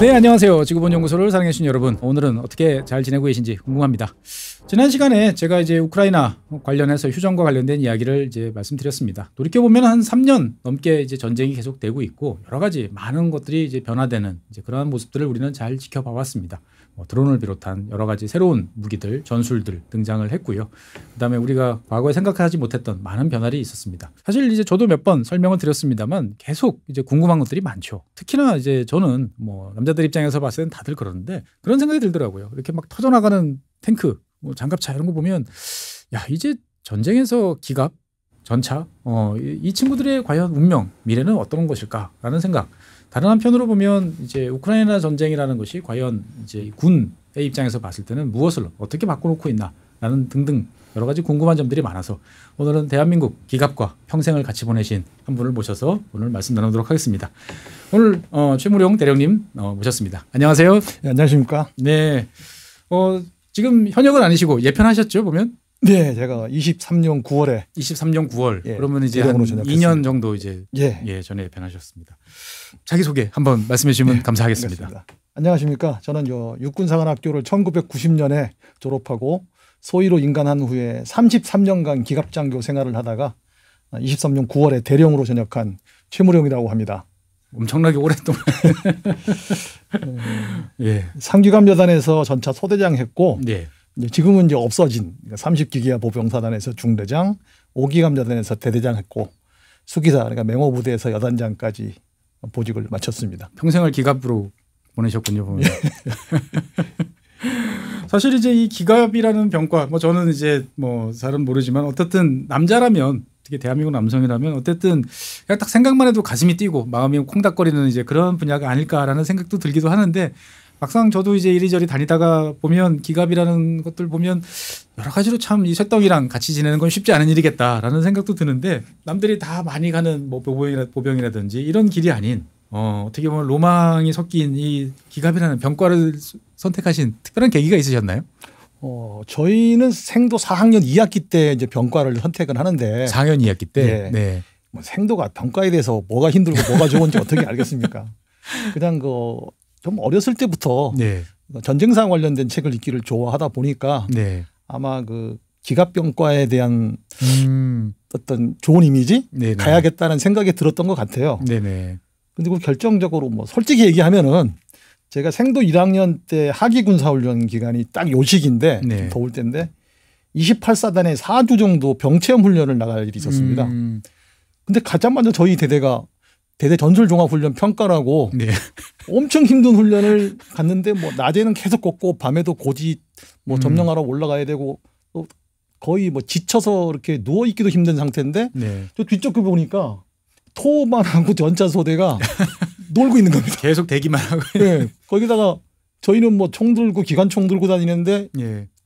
네, 안녕하세요. 지구본연구소를 사랑해주신 여러분, 오늘은 어떻게 잘 지내고 계신지 궁금합니다. 지난 시간에 제가 이제 우크라이나 관련해서 휴전과 관련된 이야기를 이제 말씀드렸습니다. 돌이켜보면 한 3년 넘게 이제 전쟁이 계속되고 있고 여러 가지 많은 것들이 이제 변화되는 이제 그러한 모습들을 우리는 잘 지켜봐 왔습니다. 드론을 비롯한 여러 가지 새로운 무기들, 전술들 등장을 했고요. 그다음에 우리가 과거에 생각하지 못했던 많은 변화들이 있었습니다. 사실 이제 저도 몇 번 설명을 드렸습니다만 계속 이제 궁금한 것들이 많죠. 특히나 이제 저는 뭐 남자들 입장에서 봤을 땐 다들 그러는데 그런 생각이 들더라고요. 이렇게 막 터져나가는 탱크, 뭐 장갑차 이런 거 보면 야, 이제 전쟁에서 기갑, 전차, 이 친구들의 과연 운명, 미래는 어떤 것일까라는 생각. 다른 한편으로 보면 이제 우크라이나 전쟁이라는 것이 과연 이제 군의 입장에서 봤을 때는 무엇을 어떻게 바꿔놓고 있나라는 등등 여러 가지 궁금한 점들이 많아서 오늘은 대한민국 기갑과 평생을 같이 보내신 한 분을 모셔서 오늘 말씀 나누도록 하겠습니다. 오늘 최무룡 대령님 모셨습니다. 안녕하세요. 네, 안녕하십니까? 네. 지금 현역은 아니시고 예편하셨죠 보면? 네, 제가 23년 9월에 23년 9월. 예, 그러면 이제 한 2년 정도 이제 전에 예편하셨습니다. 자기 소개 한번 말씀해 주시면 감사하겠습니다. 알겠습니다. 안녕하십니까? 저는 육군사관학교를 1990년에 졸업하고 소위로 인간한 후에 33년간 기갑장교 생활을 하다가 23년 9월에 대령으로 전역한 최무룡이라고 합니다. 엄청나게 오랫동안 상기감여단에서 전차 소대장 했고 네. 지금은 이제 없어진 30기기야 보병사단에서 중대장, 5기감여단에서 대대장 했고 수기사 그러니까 맹호부대에서 여단장까지 보직을 마쳤습니다. 평생을 기갑으로 보내셨군요 보면. 사실 이제 이 기갑이라는 병과 뭐 저는 이제 뭐 잘은 모르지만 어쨌든 남자라면 특히 대한민국 남성이라면 어쨌든 그냥 딱 생각만 해도 가슴이 뛰고 마음이 콩닥거리는 이제 그런 분야가 아닐까라는 생각도 들기도 하는데 막상 저도 이제 이리저리 다니다가 보면 기갑이라는 것들 보면 여러 가지로 참 이 쇳덩이랑 같이 지내는 건 쉽지 않은 일이겠다라는 생각도 드는데 남들이 다 많이 가는 뭐 보병이라든지 이런 길이 아닌 어떻게 보면 로망이 섞인 이 기갑이라는 병과를 선택하신 특별한 계기가 있으셨나요? 저희는 생도 4학년 2학기 때 이제 병과를 선택을 하는데 4학년 2학기 때 네. 뭐 생도가 병과에 대해서 뭐가 힘들고 뭐가 좋은지 어떻게 알겠습니까? 그냥 좀 어렸을 때부터 전쟁상 관련된 책을 읽기를 좋아하다 보니까 아마 기갑병과에 대한 어떤 좋은 이미지 가야겠다는 생각이 들었던 것 같아요. 그리고 결정적으로 뭐 솔직히 얘기하면은 제가 생도 1학년 때 하기군사훈련 기간이 딱 요 시기인데 좀 더울 때인데 28사단에 4주 정도 병체험 훈련을 나갈 일이 있었습니다. 근데 가자마자 저희 대대가 대대 전술종합훈련 평가라고 엄청 힘든 훈련을 갔는데 뭐 낮에는 계속 걷고 밤에도 고지 뭐 점령하러 올라가야 되고 거의 뭐 지쳐서 이렇게 누워 있기도 힘든 상태인데 저 뒤쪽 보니까 토만 하고 전차 소대가 놀고 있는 겁니다. 계속 대기만 하고. 거기다가 저희는 뭐 총 들고 기관총 들고 다니는데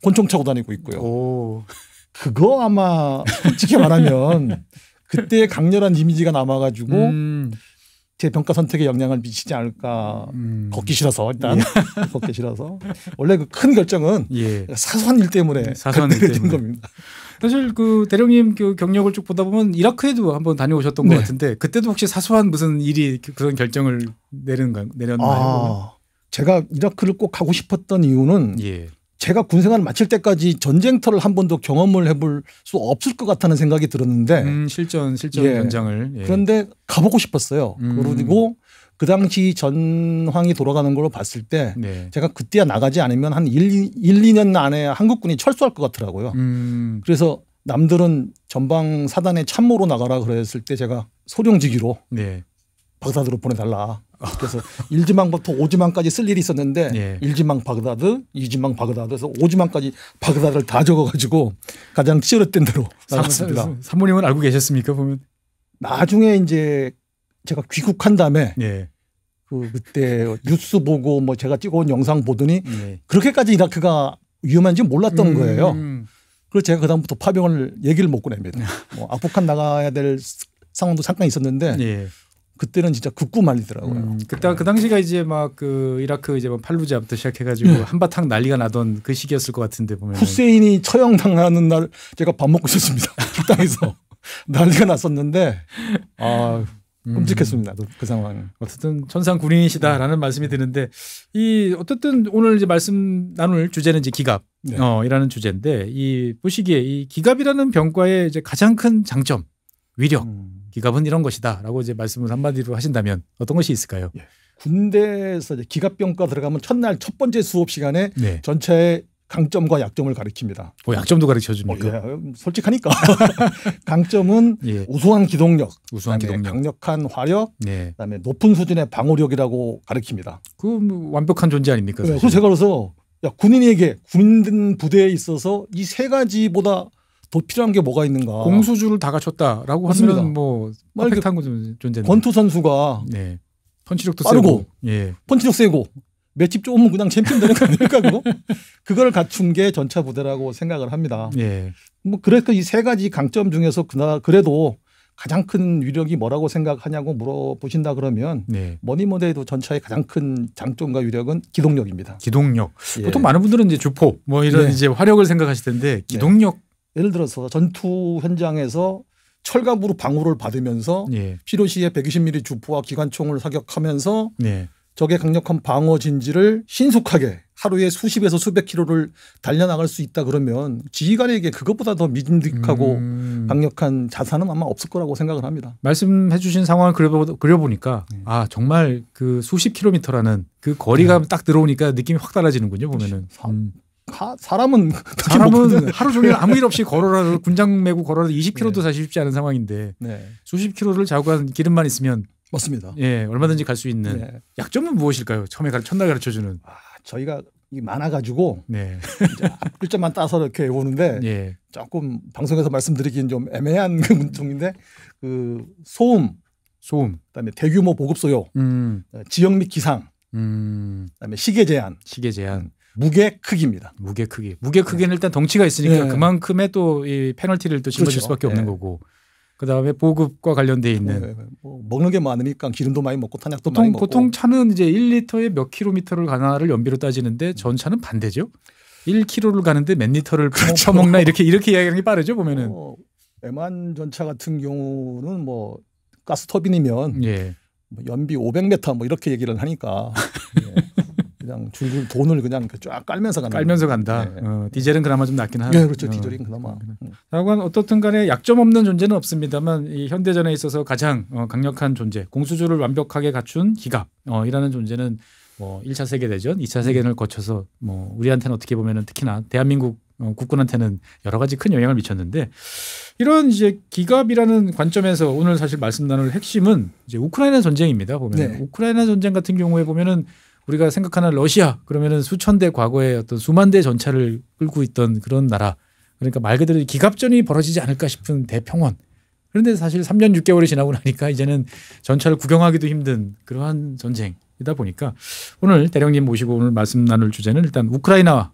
권총 차고 다니고 있고요. 그거 아마 솔직히 말하면 그때 강렬한 이미지가 남아가지고 제 병과 선택에 영향을 미치지 않을까. 걷기 싫어서 일단 걷기 싫어서 원래 그 큰 결정은 사소한 일 때문에 된 겁니다. 사실 대령님 경력을 쭉 보다 보면 이라크에도 한번 다녀오셨던 것 같은데 그때도 혹시 사소한 무슨 일이 그런 결정을 내렸나요? 제가 이라크를 꼭 가고 싶었던 이유는 제가 군생활을 마칠 때까지 전쟁터를 한 번도 경험을 해볼 수 없을 것 같다는 생각이 들었는데 실전 현장을 그런데 가보고 싶었어요. 그리고 그 당시 전황이 돌아가는 걸로 봤을 때 제가 그때야 나가지 않으면 한 2년 안에 한국군이 철수할 것 같더라고요. 그래서 남들은 전방 사단에 참모로 나가라 그랬을 때 제가 소령지기로 바그다드로 보내달라. 그래서 1지망부터 5지망까지 쓸 일이 있었는데 1지망 바그다드, 2지망 바그다드에서 5지망까지 바그다드를 다 적어가지고 가장 치열했던 대로 나갔습니다. 사모님은 알고 계셨습니까 보면? 나중에 이제 제가 귀국한 다음에 그때 뉴스 보고 뭐 제가 찍어온 영상 보더니 그렇게까지 이라크가 위험한지 몰랐던 거예요. 그래서 제가 그다음부터 파병을 얘기를 못 꺼냅니다. 뭐 아프간 나가야 될 상황도 잠깐 있었는데 그때는 진짜 극구 말리더라고요. 그때 그 당시가 이제 막 이라크 이제 팔루자부터 시작해가지고 한바탕 난리가 나던 그 시기였을 것 같은데 보면 후세인이 처형당하는 날 제가 밥 먹고 있었습니다. 식당에서 난리가 났었는데 끔찍했습니다. 그 상황. 어쨌든 천상군인이시다라는 말씀이 드는데 이 어쨌든 오늘 이제 말씀 나눌 주제는 이제 기갑 이라는 주제인데 이 보시기에 이 기갑이라는 병과의 이제 가장 큰 장점, 위력, 기갑은 이런 것이다라고 이제 말씀을 한마디로 하신다면 어떤 것이 있을까요? 예. 군대에서 이제 기갑병과 들어가면 첫날 첫 번째 수업 시간에 전체의 강점과 약점을 가르칩니다. 약점도 가르쳐 줍니까? 예, 솔직하니까. 강점은 우수한 기동력, 강력한 화력, 그다음에 높은 수준의 방어력이라고 가르칩니다. 그 뭐 완벽한 존재 아닙니까? 그래서 제가 그래서 군인에게 군 부대에 있어서 이 세 가지보다 더 필요한 게 뭐가 있는가? 공수주를 다 갖췄다라고 하면 뭐 퍼펙트한 존재인데. 권투 선수가 펀치력도 빠르고, 세고, 펀치력 세고. 맷집 좋으면 그냥 챔피언 되는 거 아닙니까? 그거? 그걸 갖춘 게 전차 부대라고 생각을 합니다. 뭐 그래서 이 세 가지 강점 중에서 그래도 가장 큰 위력이 뭐라고 생각하냐고 물어보신다 그러면 뭐니 해도 전차의 가장 큰 장점과 위력은 기동력입니다. 기동력. 보통 많은 분들은 이제 주포 뭐 이런 이제 화력을 생각하실 텐데 기동력. 예를 들어서 전투 현장에서 철갑으로 방어를 받으면서 필요시에 120mm 주포와 기관총을 사격하면서 적의 강력한 방어 진지를 신속하게 하루에 수십에서 수백 킬로를 달려나갈 수 있다 그러면 지휘관에게 그것보다 더 믿음직하고 강력한 자산은 아마 없을 거라고 생각을 합니다. 말씀해 주신 상황을 그려보니까 아 정말 그 수십 킬로미터라는 그 거리가 딱 들어오니까 느낌이 확 달라지는군요. 보면은. 사람은 하루 종일 아무 일 없이 걸어라 군장 메고 걸어라 20km도 사실 쉽지 않은 상황인데 수십 킬로를 자고 간 기름만 있으면 맞습니다. 얼마든지 갈 수 있는 약점은 무엇일까요? 첫날 가르쳐주는. 저희가 많아가지고 글자만 따서 이렇게 외우는데 조금 방송에서 말씀드리기는 좀 애매한 그 문통인데 그 소음, 그다음에 대규모 보급 소요, 지역 및 기상, 그다음에 시계 제한, 무게 크기입니다. 무게 크기는 일단 덩치가 있으니까 그만큼의 또 이 페널티를 또 짊어질 수밖에 없는 거고. 그다음에 보급과 관련돼 있는 뭐 먹는 게 많으니까 기름도 많이 먹고 탄약도 많이 먹고. 보통 차는 이제 1리터에 몇 킬로미터를 가나를 연비로 따지는데 전차는 반대죠. 1km를 가는데 몇 리터를 퍼먹나 이렇게 이야기하는 게 빠르죠 보면은. M1 전차 같은 경우는 뭐 가스 터빈이면 뭐 연비 500m 뭐 이렇게 얘기를 하니까. 그냥 줄줄 돈을 그냥 쫙 깔면서 간다. 디젤은 그나마 좀 낫긴 하네. 그렇죠. 디젤은 그나마. 하여간 어떻든 간에 약점 없는 존재는 없습니다만 이 현대전에 있어서 가장 강력한 존재, 공수주를 완벽하게 갖춘 기갑 이라는 존재는 뭐 1차 세계대전, 2차 세계대전을 거쳐서 뭐 우리한테는 어떻게 보면은 특히나 대한민국 국군한테는 여러 가지 큰 영향을 미쳤는데 이런 이제 기갑이라는 관점에서 오늘 사실 말씀 나눌 핵심은 이제 우크라이나 전쟁입니다. 보면 우크라이나 전쟁 같은 경우에 보면은 우리가 생각하는 러시아 그러면은 수천 대 과거에 어떤 수만 대 전차를 끌고 있던 그런 나라 그러니까 말 그대로 기갑전이 벌어지지 않을까 싶은 대평원. 그런데 사실 3년 6개월이 지나고 나니까 이제는 전차를 구경하기도 힘든 그러한 전쟁이다 보니까 오늘 대령님 모시고 오늘 말씀 나눌 주제는 일단 우크라이나와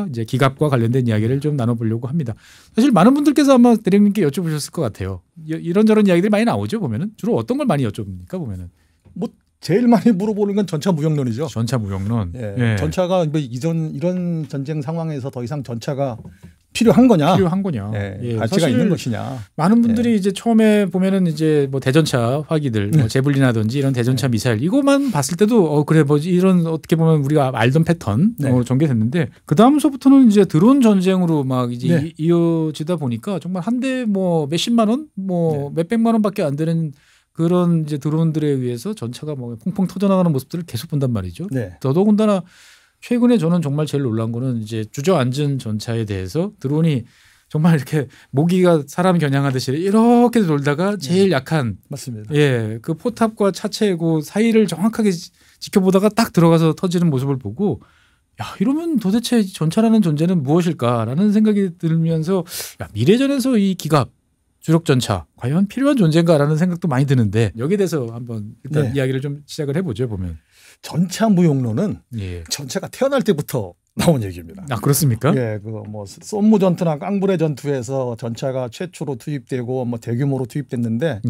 이제 기갑과 관련된 이야기를 좀 나눠보려고 합니다. 사실 많은 분들께서 아마 대령님께 여쭤보셨을 것 같아요. 이런저런 이야기들이 많이 나오죠 보면은 주로 어떤 걸 많이 여쭤봅니까 보면은. 뭐 제일 많이 물어보는 건 전차 무역론이죠. 전차 무역론. 전차가 뭐 이런 전쟁 상황에서 더 이상 전차가 필요한 거냐? 가치가 있는 것이냐? 많은 분들이 이제 처음에 보면은 이제 뭐 대전차 화기들, 뭐 제블리나든지 이런 대전차 미사일 이거만 봤을 때도 그래 뭐 이런 어떻게 보면 우리가 알던 패턴 전개됐는데 그 다음서부터는 이제 드론 전쟁으로 막 이제 이어지다 보니까 정말 한 대 뭐 몇십만 원, 뭐 몇백만 원밖에 안 되는 그런 이제 드론들에 의해서 전차가 뭐 퐁퐁 터져나가는 모습들을 계속 본단 말이죠. 더더군다나 최근에 저는 정말 제일 놀란 거는 이제 주저앉은 전차에 대해서 드론이 정말 이렇게 모기가 사람 겨냥하듯이 이렇게 돌다가 제일 약한 맞습니다. 그 포탑과 차체 그 사이를 정확하게 지켜보다가 딱 들어가서 터지는 모습을 보고 야 이러면 도대체 전차라는 존재는 무엇일까라는 생각이 들면서 야, 미래전에서 이 기갑 주력전차 과연 필요한 존재인가라는 생각도 많이 드는데 여기에 대해서 한번 일단 이야기를 좀 시작을 해보죠 보면. 전차 무용론은 전차가 태어날 때부터 나온 얘기입니다. 아 그렇습니까? 그거 뭐 쏜무 전투나 깡부레 전투에서 전차가 최초로 투입되고 뭐 대규모로 투입됐는데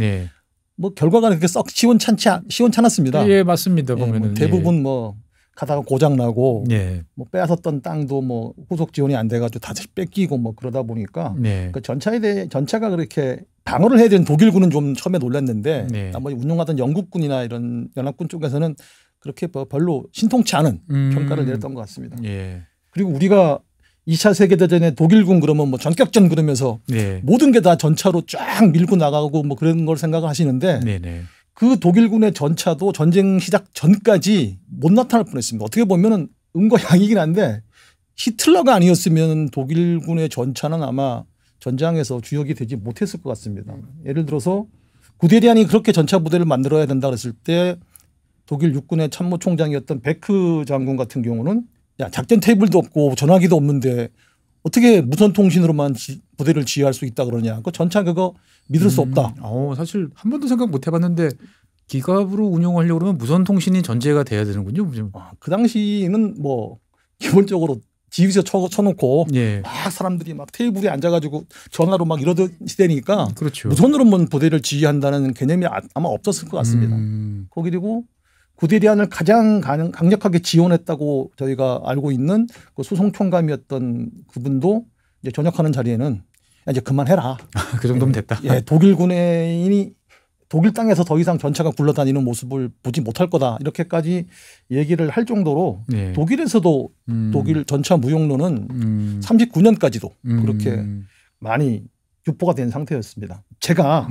뭐 결과가 그렇게 썩 시원찮았습니다. 맞습니다. 보면은 뭐 대부분 뭐 가다가 고장 나고 네. 뭐 빼앗았던 땅도 뭐 후속 지원이 안 돼가지고 다시 뺏기고 뭐 그러다 보니까 네. 그 전차가 그렇게 방어를 해야 되는 독일군은 좀 처음에 놀랐는데 네. 나머지 운용하던 영국군이나 이런 연합군 쪽에서는 그렇게 별로 신통치 않은 평가를 내렸던 것 같습니다. 예. 그리고 우리가 2차 세계대전에 독일군 그러면 뭐 전격전 그러면서 네. 모든 게 다 전차로 쫙 밀고 나가고 뭐 그런 걸 생각을 하시는데 네네. 그 독일군의 전차도 전쟁 시작 전까지 못 나타날 뻔했습니다. 어떻게 보면은 음거양이긴 한데 히틀러가 아니었으면 독일군의 전차는 아마 전장에서 주역이 되지 못했을 것 같습니다. 예를 들어서 구데리안이 그렇게 전차 부대를 만들어야 된다 그랬을 때 독일 육군의 참모총장이었던 베크 장군 같은 경우는 야, 작전 테이블도 없고 전화기도 없는데 어떻게 무선 통신으로만 부대를 지휘할 수 있다 그러냐. 그 전차 그거 믿을 수 없다. 사실 한 번도 생각 못 해봤는데 기갑으로 운용하려고 그러면 무선 통신이 전제가 돼야 되는군요. 그 당시는 뭐 기본적으로 지휘소 쳐놓고 예. 막 사람들이 막 테이블에 앉아가지고 전화로 막 이러던 시대니까 그렇죠. 무선으로만 부대를 지휘한다는 개념이 아마 없었을 것 같습니다. 그리고 구데리안을 가장 강력하게 지원했다고 저희가 알고 있는 그 수송총감이었던 그분도 이제 전역하는 자리에는 이제 그만해라. 그 정도면 됐다. 예, 독일 땅에서 더 이상 전차가 굴러다니는 모습을 보지 못할 거다. 이렇게까지 얘기를 할 정도로 네. 독일에서도 독일 전차 무용론은 39년까지도 그렇게 많이 유포가 된 상태였습니다. 제가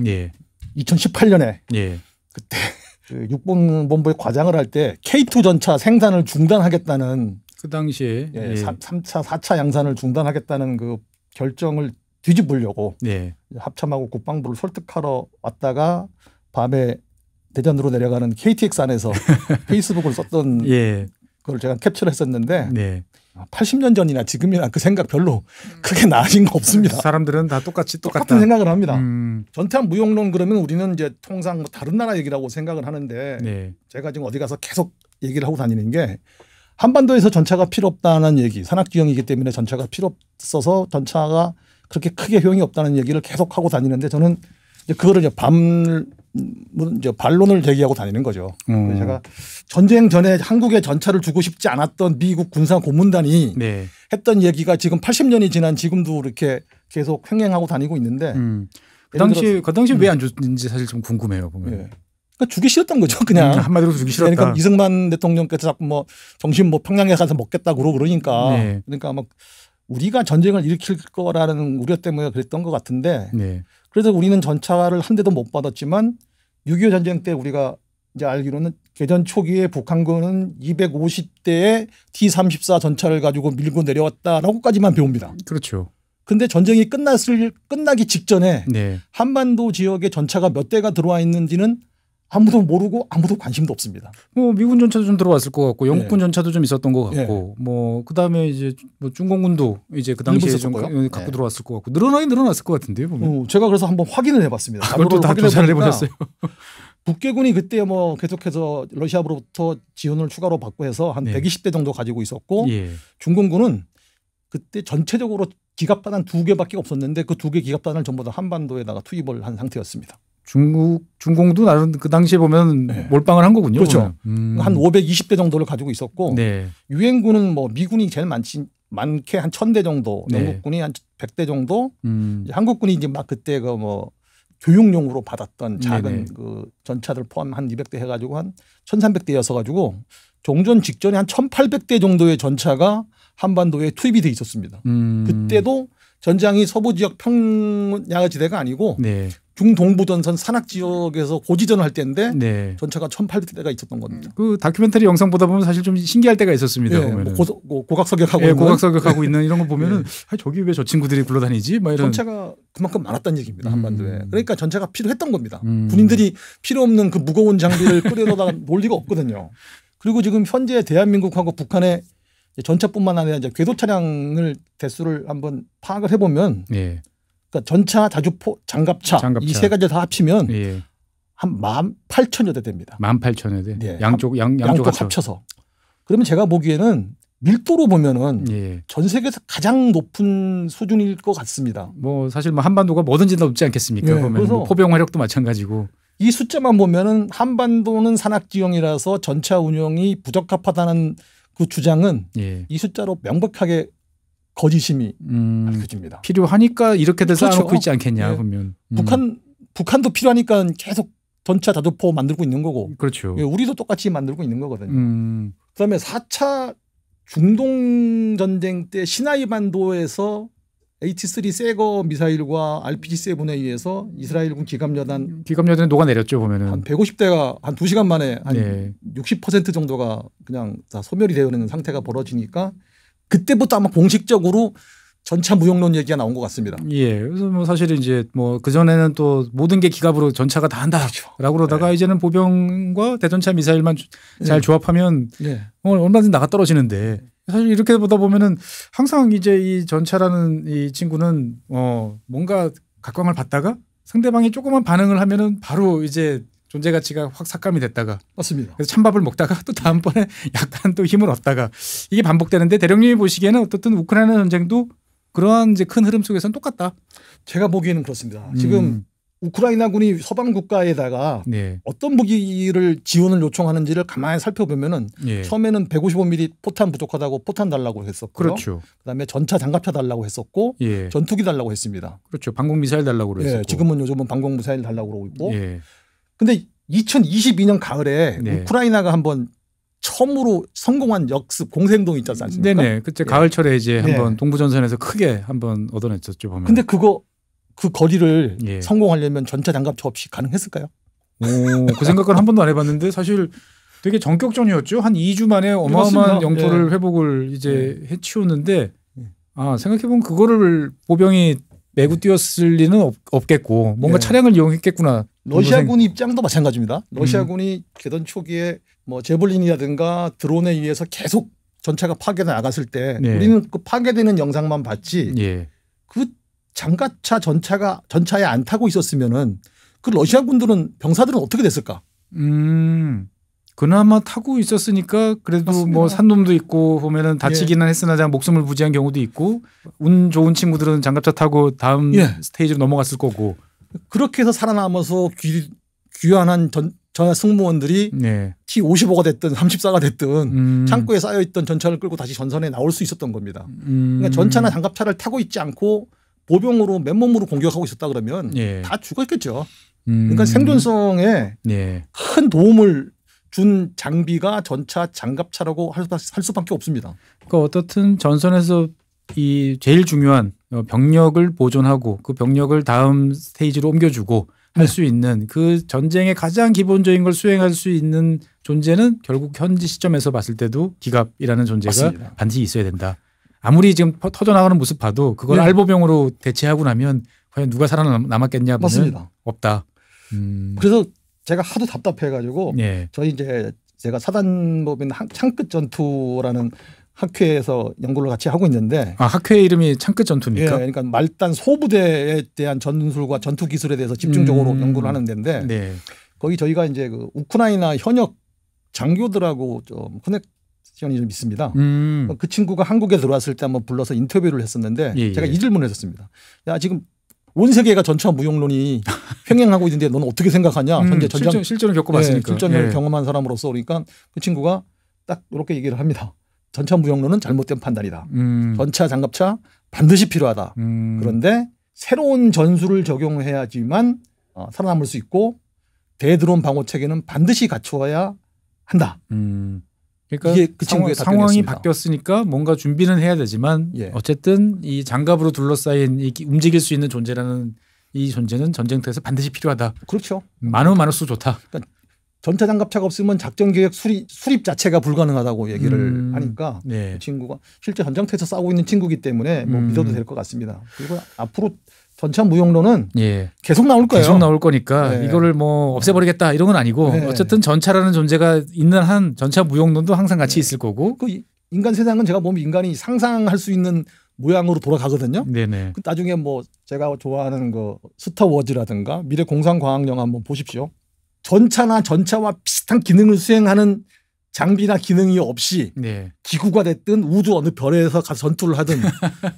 2018년에 그때 그 육군본부에 과장을 할 때 K2 전차 생산을 중단하겠다는 그 당시에 3차, 4차 양산을 중단하겠다는 그 결정을 뒤집으려고 합참하고 국방부를 설득하러 왔다가 밤에 대전으로 내려가는 KTX 안에서 페이스북을 썼던 그걸 제가 캡처를 했었는데 80년 전이나 지금이나 그 생각 별로 크게 나아진 거 없습니다. 사람들은 다 똑같은 생각을 합니다. 전탄 무용론 그러면 우리는 이제 통상 뭐 다른 나라 얘기라고 생각을 하는데 제가 지금 어디 가서 계속 얘기를 하고 다니는 게 한반도에서 전차가 필요 없다는 얘기, 산악지형이기 때문에 전차가 필요 없어서 전차가 그렇게 크게 효용이 없다는 얘기를 계속 하고 다니는데 저는 이제 그거를 이제 반론을 제기하고 다니는 거죠. 그래서 제가 전쟁 전에 한국에 전차를 주고 싶지 않았던 미국 군사 고문단이 했던 얘기가 지금 80년이 지난 지금도 이렇게 계속 횡행하고 다니고 있는데 그 당시 왜 안 줬는지 사실 좀 궁금해요. 보면. 그러니까 주기 싫었던 거죠. 그냥 한마디로 주기 싫었다. 그러니까 이승만 대통령께서 자꾸 뭐 정신 뭐 평양에 가서 먹겠다고 그러니까 그러니까 막 우리가 전쟁을 일으킬 거라는 우려 때문에 그랬던 것 같은데 그래서 우리는 전차를 한 대도 못 받았지만 6.25 전쟁 때 우리가 이제 알기로는 개전 초기에 북한군은 250대의 T-34 전차를 가지고 밀고 내려왔다라고까지만 배웁니다. 그렇죠. 근데 전쟁이 끝나기 직전에 한반도 지역에 전차가 몇 대가 들어와 있는지는 아무도 모르고 아무도 관심도 없습니다. 뭐 미군 전차도 좀 들어왔을 것 같고 영국군 전차도 좀 있었던 것 같고 뭐 그다음에 이제 뭐 중공군도 이제 그 당시에 좀 갖고 들어왔을 것 같고 늘어났을 것 같은데요. 보면. 제가 그래서 한번 확인을 해봤습니다. 그걸 또 다 조사를 해보셨어요. 북괴군이 그때 뭐 계속해서 러시아로부터 지원을 추가로 받고 해서 한 120대 정도 가지고 있었고 중공군은 그때 전체적으로 기갑단 2개밖에 없었는데 그 2개 기갑단을 전부 다 한반도에다가 투입을 한 상태였습니다. 중공도 나름 그 당시에 보면 몰빵을 한 거군요. 그렇죠. 한 520대 정도를 가지고 있었고 유엔군은 뭐 미군이 제일 많게 한 1000대 정도, 영국군이 한 100대 정도, 한국군이 이제 막 그때 그 뭐 교육용으로 받았던 작은 그 전차들 포함 한 200대 해가지고 한 1300대였어 가지고 종전 직전에 한 1800대 정도의 전차가 한반도에 투입이 돼 있었습니다. 그때도 전장이 서부 지역 평야지대가 아니고 중동부 전선 산악 지역에서 고지전을 할 때인데 전차가 1800대가 있었던 겁니다. 그 다큐멘터리 영상 보다 보면 사실 좀 신기할 때가 있었습니다. 보면은. 고각서격하고 있는 이런 거 보면은 저기 왜 저 친구들이 굴러다니지? 막 이런. 전차가 그만큼 많았다는 얘기입니다. 한반도에. 그러니까 전차가 필요했던 겁니다. 군인들이 필요 없는 그 무거운 장비를 끌어다가 놀 리가 없거든요. 그리고 지금 현재 대한민국하고 북한의 전차뿐만 아니라 이제 궤도 차량을 대수를 한번 파악을 해보면 그러니까 전차, 자주포, 장갑차 이 세 가지 다 합치면 한 18,000여 대 됩니다. 18,000여 대. 양쪽 합쳐서. 그러면 제가 보기에는 밀도로 보면은 전 세계에서 가장 높은 수준일 것 같습니다. 뭐 사실 뭐 한반도가 뭐든지 높지 않겠습니까? 보면 그래서 뭐 포병 화력도 마찬가지고. 이 숫자만 보면은 한반도는 산악지형이라서 전차 운영이 부적합하다는 그 주장은 예. 이 숫자로 명백하게 거짓임이 밝혀집니다. 필요하니까 이렇게들 그렇죠. 쌓아놓고 있지 않겠냐 예. 보면. 북한도 필요하니까 계속 전차 자주포 만들고 있는 거고. 그렇죠. 예, 우리도 똑같이 만들고 있는 거거든요. 그다음에 4차 중동 전쟁 때 시나이 반도에서 H3 새거 미사일과 RPG-7에 의해서 이스라엘군 기갑여단이 녹아내렸죠 보면은. 한 150대가 한 2시간 만에 한 60% 정도가 그냥 다 소멸이 되어 있는 상태가 벌어지니까 그때부터 아마 공식적으로 전차 무용론 얘기가 나온 것 같습니다. 예. 그래서 뭐 사실 이제 뭐 그전에는 또 모든 게 기갑으로 전차가 다 한다라고 그렇죠. 그러다가 네. 이제는 보병과 대전차 미사일만 잘 조합하면 얼마든지 나가 떨어지는데 사실 이렇게 보다 보면은 항상 이제 이 전차라는 이 친구는 뭔가 각광을 받다가 상대방이 조그만 반응을 하면은 바로 이제 존재 가치가 확 삭감이 됐다가 맞습니다. 그래서 찬밥을 먹다가 또 다음번에 약간 또 힘을 얻다가 이게 반복되는데 대령님이 보시기에는 어떻든 우크라이나 전쟁도 그러한 이제 큰 흐름 속에서는 똑같다. 제가 보기에는 그렇습니다. 지금 우크라이나군이 서방 국가에다가 어떤 무기를 지원을 요청하는지를 가만히 살펴보면은 처음에는 155mm 포탄 부족하다고 포탄 달라고 했었고요. 그렇죠. 그다음에 전차 장갑차 달라고 했었고 전투기 달라고 했습니다. 그렇죠. 방공 미사일 달라고 그랬었고. 요즘은 방공 미사일 달라고 그러고 있고. 근데 2022년 가을에 우크라이나가 한번 처음으로 성공한 역습 공세행동이 있지 않습니까? 네네. 그때 가을철에 이제 한번 동부전선에서 크게 한번 얻어냈었죠. 보면. 근데 그 거리를 성공하려면 전차 장갑차 없이 가능했을까요? 그 생각은 한 번도 안 해봤는데 사실 되게 전격전이었죠. 한 2주 만에 어마어마한 영토를 회복을 이제 해치웠는데 생각해보면 그거를 보병이 메고 뛰었을 리는 없겠고 뭔가 차량을 이용했겠구나. 러시아군 입장도 마찬가지입니다. 러시아군이 개전 초기에 뭐 제블린이라든가 드론에 의해서 계속 전차가 파괴돼 나갔을 때 우리는 그 파괴되는 영상만 봤지 그 장갑차 전차에 안 타고 있었으면은 그 러시아군들은 병사들은 어떻게 됐을까? 그나마 타고 있었으니까 그래도 맞습니다. 뭐 산놈도 있고 보면은 다치기는 했으나 목숨을 부지한 경우도 있고 운 좋은 친구들은 장갑차 타고 다음 스테이지로 넘어갔을 거고 그렇게 해서 살아남아서 귀환한 전차 승무원들이 T-55가 됐든 34가 됐든 창고에 쌓여있던 전차를 끌고 다시 전선에 나올 수 있었던 겁니다. 그러니까 전차나 장갑차를 타고 있지 않고 보병으로 맨몸으로 공격하고 있었다 그러면 다 죽었겠죠. 그러니까 생존성에 큰 도움을 준 장비가 전차 장갑차라고 할 수밖에 없습니다. 그러니까 어떻든 전선에서 이 제일 중요한 병력을 보존하고 그 병력을 다음 스테이지로 옮겨주고 할 수 있는 그 전쟁의 가장 기본적인 걸 수행할 수 있는 존재는 결국 현지 시점에서 봤을 때도 기갑이라는 존재가 맞습니다. 반드시 있어야 된다. 아무리 지금 터져나가는 모습 봐도 그걸 알보병으로 대체하고 나면 과연 누가 살아남았겠냐 보면 없다. 그래서 제가 하도 답답해가지고 저희 이제 제가 사단법인 창끝 전투라는 학회에서 연구를 같이 하고 있는데 학회 이름이 창끝 전투입니까? 그러니까 말단 소부대에 대한 전술과 전투 기술에 대해서 집중적으로 연구를 하는 데인데 거기 저희가 이제 그 우크라이나 현역 장교들하고 좀 커넥션이 좀 있습니다. 그 친구가 한국에 들어왔을 때 한번 불러서 인터뷰를 했었는데 제가 이 질문을 했었습니다. 야 지금 온 세계가 전차 무용론이 횡행하고 있는데 너는 어떻게 생각하냐? 현재 전장 실전을 겪어봤으니까. 실전을 경험한 사람으로서 그러니까 그 친구가 딱 이렇게 얘기를 합니다. 전차 무용론은 잘못된 판단이다. 전차 장갑차 반드시 필요하다. 그런데 새로운 전술을 적용해야지만 살아남을 수 있고 대드론 방어 체계는 반드시 갖추어야 한다. 그러니까 이게 그 친구의 상황이 바뀌었으니까 뭔가 준비는 해야 되지만 어쨌든 이 장갑으로 둘러싸인 이 움직일 수 있는 존재라는 이 존재는 전쟁터에서 반드시 필요하다. 그렇죠. 많으면 많을수록 좋다. 그러니까 전차 장갑차가 없으면 작전 계획 수립 자체가 불가능하다고 얘기를 하니까 그 친구가 실제 전장터에서 싸우고 있는 친구이기 때문에 뭐 믿어도 될 것 같습니다. 그리고 앞으로 전차 무용론은 계속 나올 거예요. 계속 나올 거니까 이거를 뭐 없애버리겠다 이런 건 아니고 어쨌든 전차라는 존재가 있는 한 전차 무용론도 항상 같이 있을 거고. 그 인간 세상은 제가 보면 인간이 상상할 수 있는 모양으로 돌아가거든요. 그 나중에 뭐 제가 좋아하는 그 스타워즈라든가 미래 공상과학 영화 한번 보십시오. 전차나 전차와 비슷한 기능을 수행하는 장비나 기능이 없이 기구가 됐든 우주 어느 별에서 가서 전투를 하든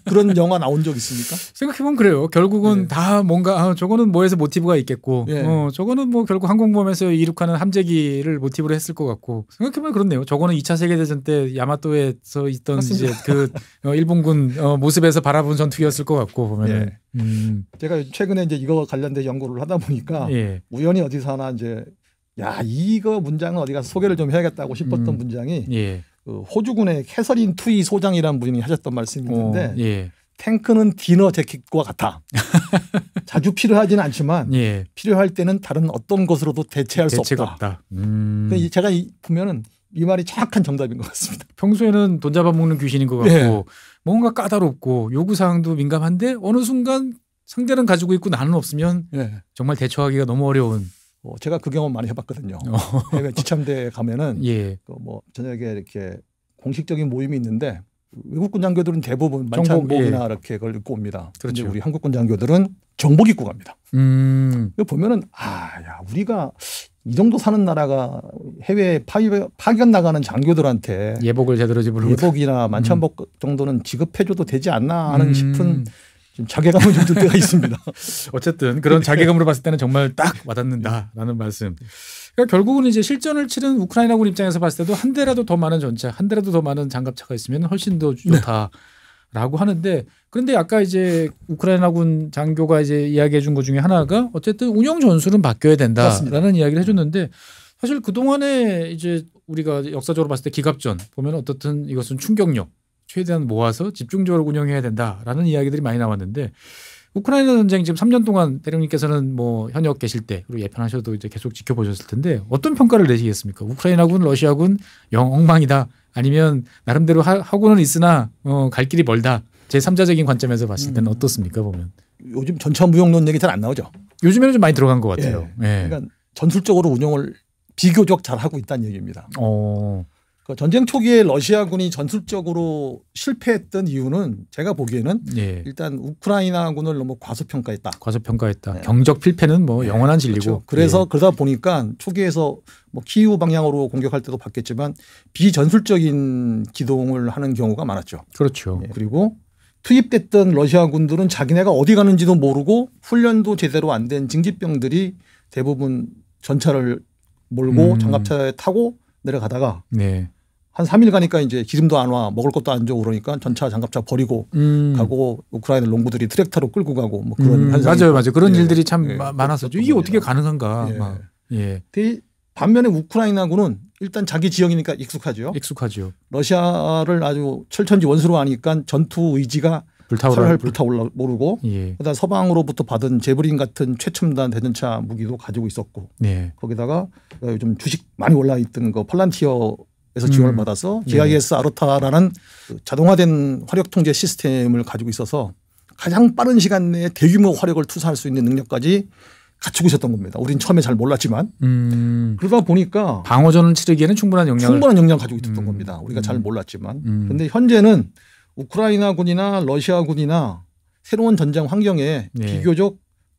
그런 영화 나온 적 있습니까? 생각해보면 그래요. 결국은 다 뭔가 저거는 뭐에서 모티브가 있겠고 저거는 뭐 결국 항공모함에서 이륙하는 함재기를 모티브로 했을 것 같고 생각해보면 그렇네요. 저거는 2차 세계대전 때 야마토에서 있던 이제 그 일본군 모습에서 바라본 전투기였을 것 같고 보면은 제가 최근에 이제 이거 관련된 연구를 하다 보니까 우연히 어디서 하나 이제 야, 이거 문장은 어디 가서 소개를 좀 해야겠다고 싶었던 문장이 그 호주군의 캐서린 투이 소장이라는 분이 하셨던 말씀이 있는데 탱크는 디너 재킷과 같아. 자주 필요하지는 않지만 필요할 때는 다른 어떤 것으로도 대체할 수 없다. 제가 보면은 이 말이 정확한 정답인 것 같습니다. 평소에는 돈 잡아먹는 귀신인 것 같고 뭔가 까다롭고 요구사항도 민감한데 어느 순간 상대는 가지고 있고 나는 없으면 정말 대처하기가 너무 어려운. 제가 그 경험 많이 해봤거든요. 해외 지참대에 가면은 뭐 저녁에 이렇게 공식적인 모임이 있는데 외국군 장교들은 대부분 만찬복이나 이렇게 그걸 입고 옵니다. 그런데 우리 한국군 장교들은 정복 입고 갑니다. 그 보면은 야 우리가 이 정도 사는 나라가 해외에 파견 나가는 장교들한테 예복을 제대로 집을 예복이나 만찬복 정도는 지급해줘도 되지 않나 하는 싶은 좀 자괴감을 좀 들 때가 있습니다. 어쨌든 그런 자괴감으로 봤을 때는 정말 딱 와닿는다라는 말씀. 그러니까 결국은 이제 실전을 치른 우크라이나군 입장에서 봤을 때도 한 대라도 더 많은 전차, 한 대라도 더 많은 장갑차가 있으면 훨씬 더 좋다라고 하는데 그런데 아까 이제 우크라이나군 장교가 이제 이야기해 준 것 중에 하나가 어쨌든 운영 전술은 바뀌어야 된다라는 맞습니다. 이야기를 해줬는데 사실 그 동안에 이제 우리가 역사적으로 봤을 때 기갑전 보면 어떻든 이것은 충격력 최대한 모아서 집중적으로 운영해야 된다라는 이야기들이 많이 나왔는데 우크라이나 전쟁 지금 3년 동안 대령님께서는 뭐 현역 계실 때 그리고 예편하셔도 이제 계속 지켜보셨을 텐데 어떤 평가를 내시겠습니까? 우크라이나군, 러시아군 영 엉망이다 아니면 나름대로 하고는 있으나 갈 길이 멀다. 제3자적인 관점에서 봤을 때는 어떻습니까 보면? 요즘 전차 무용론 얘기 잘 안 나오죠. 요즘에는 좀 많이 들어간 것 같아요. 그러니까 전술적으로 운영을 비교적 잘 하고 있다는 얘기입니다. 그 전쟁 초기에 러시아군이 전술적으로 실패했던 이유는 제가 보기에는 일단 우크라이나군을 너무 과소평가했다. 경적 필패는 뭐 영원한 진리고. 그렇죠. 그래서 그러다 보니까 초기에서 뭐 키이우 방향으로 공격할 때도 봤겠지만 비전술적인 기동을 하는 경우가 많았죠. 그렇죠. 그리고 투입됐던 러시아군들은 자기네가 어디 가는지도 모르고 훈련도 제대로 안 된 징집병들이 대부분 전차를 몰고 장갑차에 타고 내려가다가 한 3일 가니까 이제 기름도 안 와 먹을 것도 안 줘 그러니까 전차 장갑차 버리고 가고 우크라이나 농부들이 트랙터로 끌고 가고 뭐 그런 현상이 맞아요. 그런 일들이 참 많았었죠. 이게 어떻게 가능한가. 반면에 우크라이나군은 일단 자기 지역이니까 익숙하죠. 러시아를 아주 철천지 원수로 아니까 전투 의지가 불타올라 모르고 그다음 서방으로부터 받은 제브린 같은 최첨단 대전차 무기도 가지고 있었고 거기다가 요즘 주식 많이 올라 있던 거 팔란티어에서 지원을 받아서 GIS 아르타라는 자동화된 화력 통제 시스템을 가지고 있어서 가장 빠른 시간 내에 대규모 화력을 투사할 수 있는 능력까지 갖추고 있었던 겁니다. 우린 처음에 잘 몰랐지만 그러다 보니까 방어전을 치르기에는 충분한 역량을 가지고 있었던 겁니다. 우리가 잘 몰랐지만 그런데 현재는 우크라이나군이나 러시아군이나 새로운 전쟁 환경에 비교적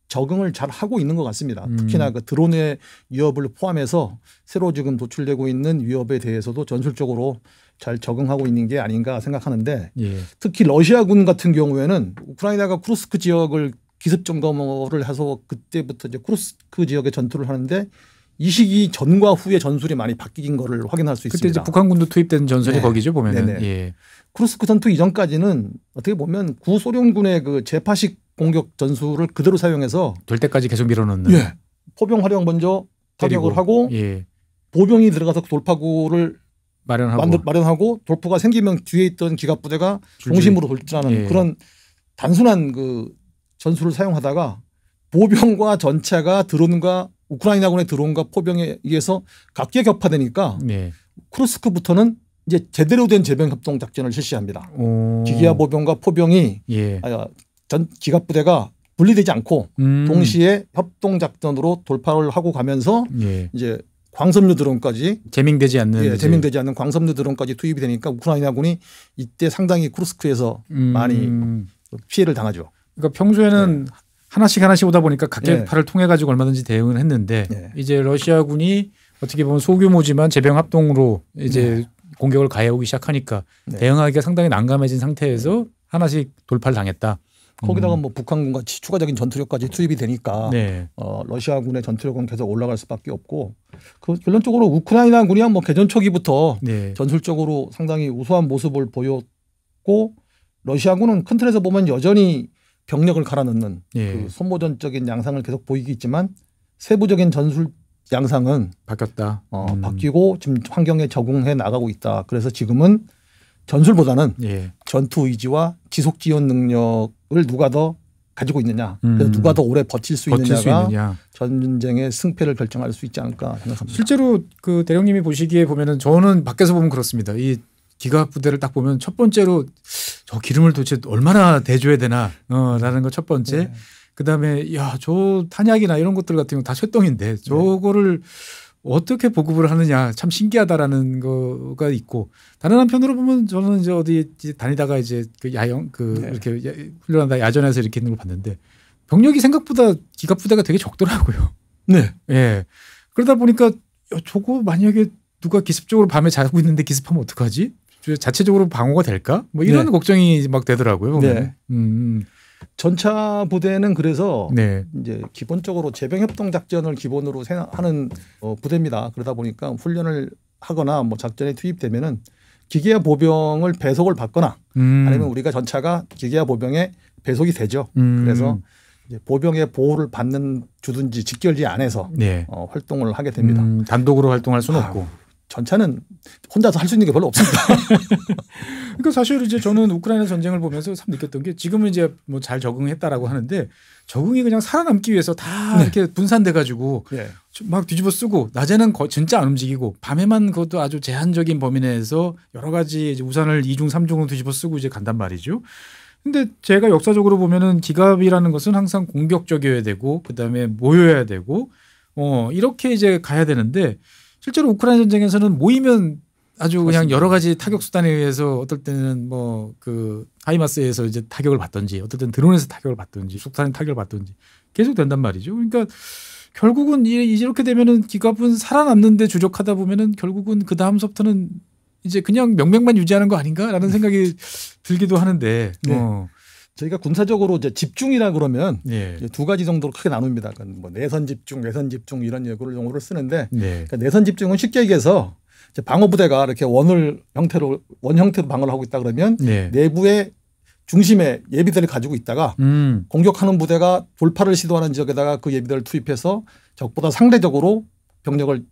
적응을 잘 하고 있는 것 같습니다. 특히나 그 드론의 위협을 포함해서 새로 지금 도출되고 있는 위협에 대해서도 전술적으로 잘 적응하고 있는 게 아닌가 생각하는데 특히 러시아군 같은 경우에는 우크라이나가 쿠르스크 지역을 기습 점검을 해서 그때부터 이제 쿠르스크 지역에 전투를 하는데 이 시기 전과 후의 전술이 많이 바뀐 거를 확인할 수 있습니다. 그때 이제 북한군도 투입된 전선이 거기죠 보면은. 쿠르스크 전투 이전까지는 어떻게 보면 구소련군의 그 재파식 공격 전술을 그대로 사용해서 될 때까지 계속 밀어넣는. 포병 활용 먼저 타격을 하고 보병이 들어가서 돌파구를 마련하고 돌파가 생기면 뒤에 있던 기갑부대가 중심으로 돌진하는 그런 단순한 그 전술을 사용하다가 보병과 전차가 드론과 우크라이나군의 드론과 포병에 의해서 각계 격파되니까 쿠르스크부터는 이제 제대로 된 제병 협동 작전을 실시합니다. 기기화 보병과 포병이 전 기갑부대가 분리되지 않고 동시에 협동 작전으로 돌파를 하고 가면서 이제 광섬유 드론까지 재밍되지 않는 광섬유 드론까지 투입이 되니까 우크라이나군이 이때 상당히 쿠르스크에서 많이 피해를 당하죠. 그러니까 평소에는 하나씩 오다 보니까 각계파를 통해 가지고 얼마든지 대응을 했는데 이제 러시아군이 어떻게 보면 소규모지만 제병 합동으로 이제 공격을 가해오기 시작하니까 대응하기가 상당히 난감해진 상태에서 하나씩 돌파를 당했다. 거기다가 뭐 북한군과 추가적인 전투력까지 투입이 되니까 러시아군의 전투력은 계속 올라갈 수밖에 없고 그 결론적으로 우크라이나군이야 뭐 개전 초기부터 전술적으로 상당히 우수한 모습을 보였고 러시아군은 큰 틀에서 보면 여전히 병력을 갈아넣는 그 소모전적인 양상을 계속 보이고 있지만 세부적인 전술 양상은 바뀌었다. 바뀌고 지금 환경에 적응해 나가고 있다. 그래서 지금은 전술보다는 전투 의지와 지속 지원 능력을 누가 더 가지고 있느냐, 그래서 누가 더 오래 버틸 수 있느냐가 전쟁의 승패를 결정할 수 있지 않을까 생각합니다. 실제로 그 대령님이 보시기에 보면은 저는 밖에서 보면 그렇습니다. 이 기갑 부대를 딱 보면 첫 번째로 저 기름을 도대체 얼마나 대줘야 되나 라는 거 첫 번째. 그다음에 야, 저 탄약이나 이런 것들 같은 경우 다 쇠덩인데 저거를 어떻게 보급을 하느냐 참 신기하다라는 거가 있고 다른 한편으로 보면 저는 이제 어디 다니다가 이제 그 야영 이렇게 훈련하다 야전에서 이렇게 있는 걸 봤는데 병력이 생각보다 기갑 부대가 되게 적더라고요. 네. 예. 그러다 보니까 저거 만약에 누가 기습적으로 밤에 자고 있는데 기습하면 어떡하지? 자체적으로 방어가 될까? 뭐 이런 걱정이 막 되더라고요. 네. 전차 부대는 그래서 이제 기본적으로 제병협동 작전을 기본으로 하는 부대입니다. 그러다 보니까 훈련을 하거나 뭐 작전에 투입되면은 기계화 보병을 배속을 받거나 아니면 우리가 전차가 기계화 보병에 배속이 되죠. 그래서 이제 보병의 보호를 주든지 직결지 안에서 활동을 하게 됩니다. 단독으로 활동할 수는 없고. 전차는 혼자서 할 수 있는 게 별로 없습니다. 그러니까 사실 이제 저는 우크라이나 전쟁을 보면서 참 느꼈던 게 지금은 이제 뭐 잘 적응했다라고 하는데 적응이 그냥 살아남기 위해서 다 이렇게 분산돼 가지고 막 뒤집어 쓰고 낮에는 진짜 안 움직이고 밤에만 그것도 아주 제한적인 범위 내에서 여러 가지 이제 우산을 2중 3중으로 뒤집어 쓰고 이제 간단 말이죠. 근데 제가 역사적으로 보면은 기갑이라는 것은 항상 공격적이어야 되고 그다음에 모여야 되고 이렇게 이제 가야 되는데 실제로 우크라이나 전쟁에서는 모이면 아주 그냥 여러 가지 타격 수단에 의해서 어떨 때는 뭐 그 하이마스에서 이제 타격을 받든지 어떨 때는 드론에서 타격을 받든지 속탄 타격을 받든지 계속 된단 말이죠. 그러니까 결국은 이렇게 되면은 기갑은 살아남는데 주력하다 보면은 결국은 그 다음서부터는 이제 그냥 명맥만 유지하는 거 아닌가라는 생각이 들기도 하는데. 저희가 군사적으로 이제 집중이라 그러면 두 가지 정도로 크게 나눕니다. 그러니까 뭐 내선 집중 이런 용어를 쓰는데 그러니까 내선 집중은 쉽게 얘기해서 이제 방어 부대가 이렇게 원 형태로 방어를 하고 있다 그러면 내부의 중심에 예비대를 가지고 있다가 공격하는 부대가 돌파를 시도하는 지역에다가 그 예비대를 투입해서 적보다 상대적으로 병력을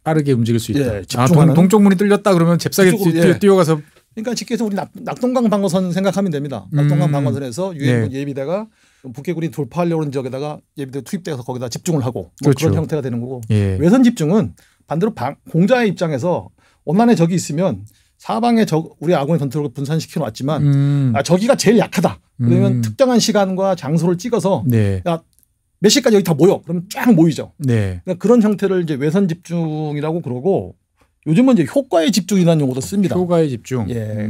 빠르게 움직일 수 있다. 집중하는 동쪽 문이 뚫렸다 그러면 잽싸게 뛰어가서. 그러니까 쉽게 해서 우리 낙동강 방어선 생각하면 됩니다. 낙동강 방어선에서 유엔 예비대가 북해군이 돌파하려는 지역에다가 예비대 투입돼서 거기다 집중을 하고 뭐 그런 형태가 되는 거고 외선 집중은 반대로 공자의 입장에서 원만의 적이 있으면 사방에 우리 아군의 전투력을 분산시켜 놨지만 저기가 제일 약하다. 그러면 특정한 시간과 장소를 찍어서 야, 몇 시까지 여기 다 모여. 그러면 쫙 모이죠. 그러니까 그런 형태를 이제 외선 집중이라고 그러고 요즘은 이제 효과의 집중이라는 용어도 씁니다. 효과의 집중.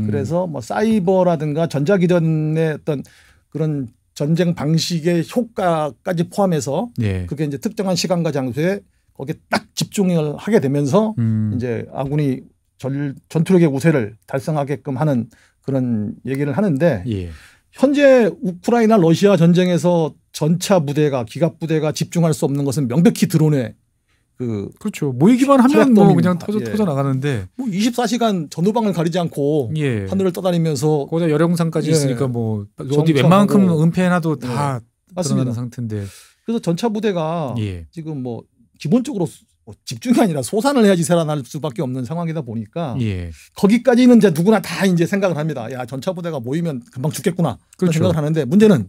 그래서 뭐 사이버라든가 전자기전의 어떤 그런 전쟁 방식의 효과까지 포함해서 그게 이제 특정한 시간과 장소에 거기에 딱 집중을 하게 되면서 이제 아군이 전투력의 우세를 달성하게끔 하는 그런 얘기를 하는데 현재 우크라이나 러시아 전쟁에서 전차 부대가 기갑 부대가 집중할 수 없는 것은 명백히 드론의 그렇죠. 모이기만 하면 뭐 그냥 터져 나가는데 뭐 24시간 전후방을 가리지 않고 하늘을 떠다니면서 거기다 열영상까지 있으니까 뭐 어디 웬만큼 은폐해놔도 다 드러나는 상태인데 그래서 전차 부대가 지금 뭐 기본적으로 집중이 아니라 소산을 해야지 살아날 수밖에 없는 상황이다 보니까 거기까지는 이제 누구나 다 이제 생각을 합니다. 야, 전차 부대가 모이면 금방 죽겠구나 그런 생각을 하는데 문제는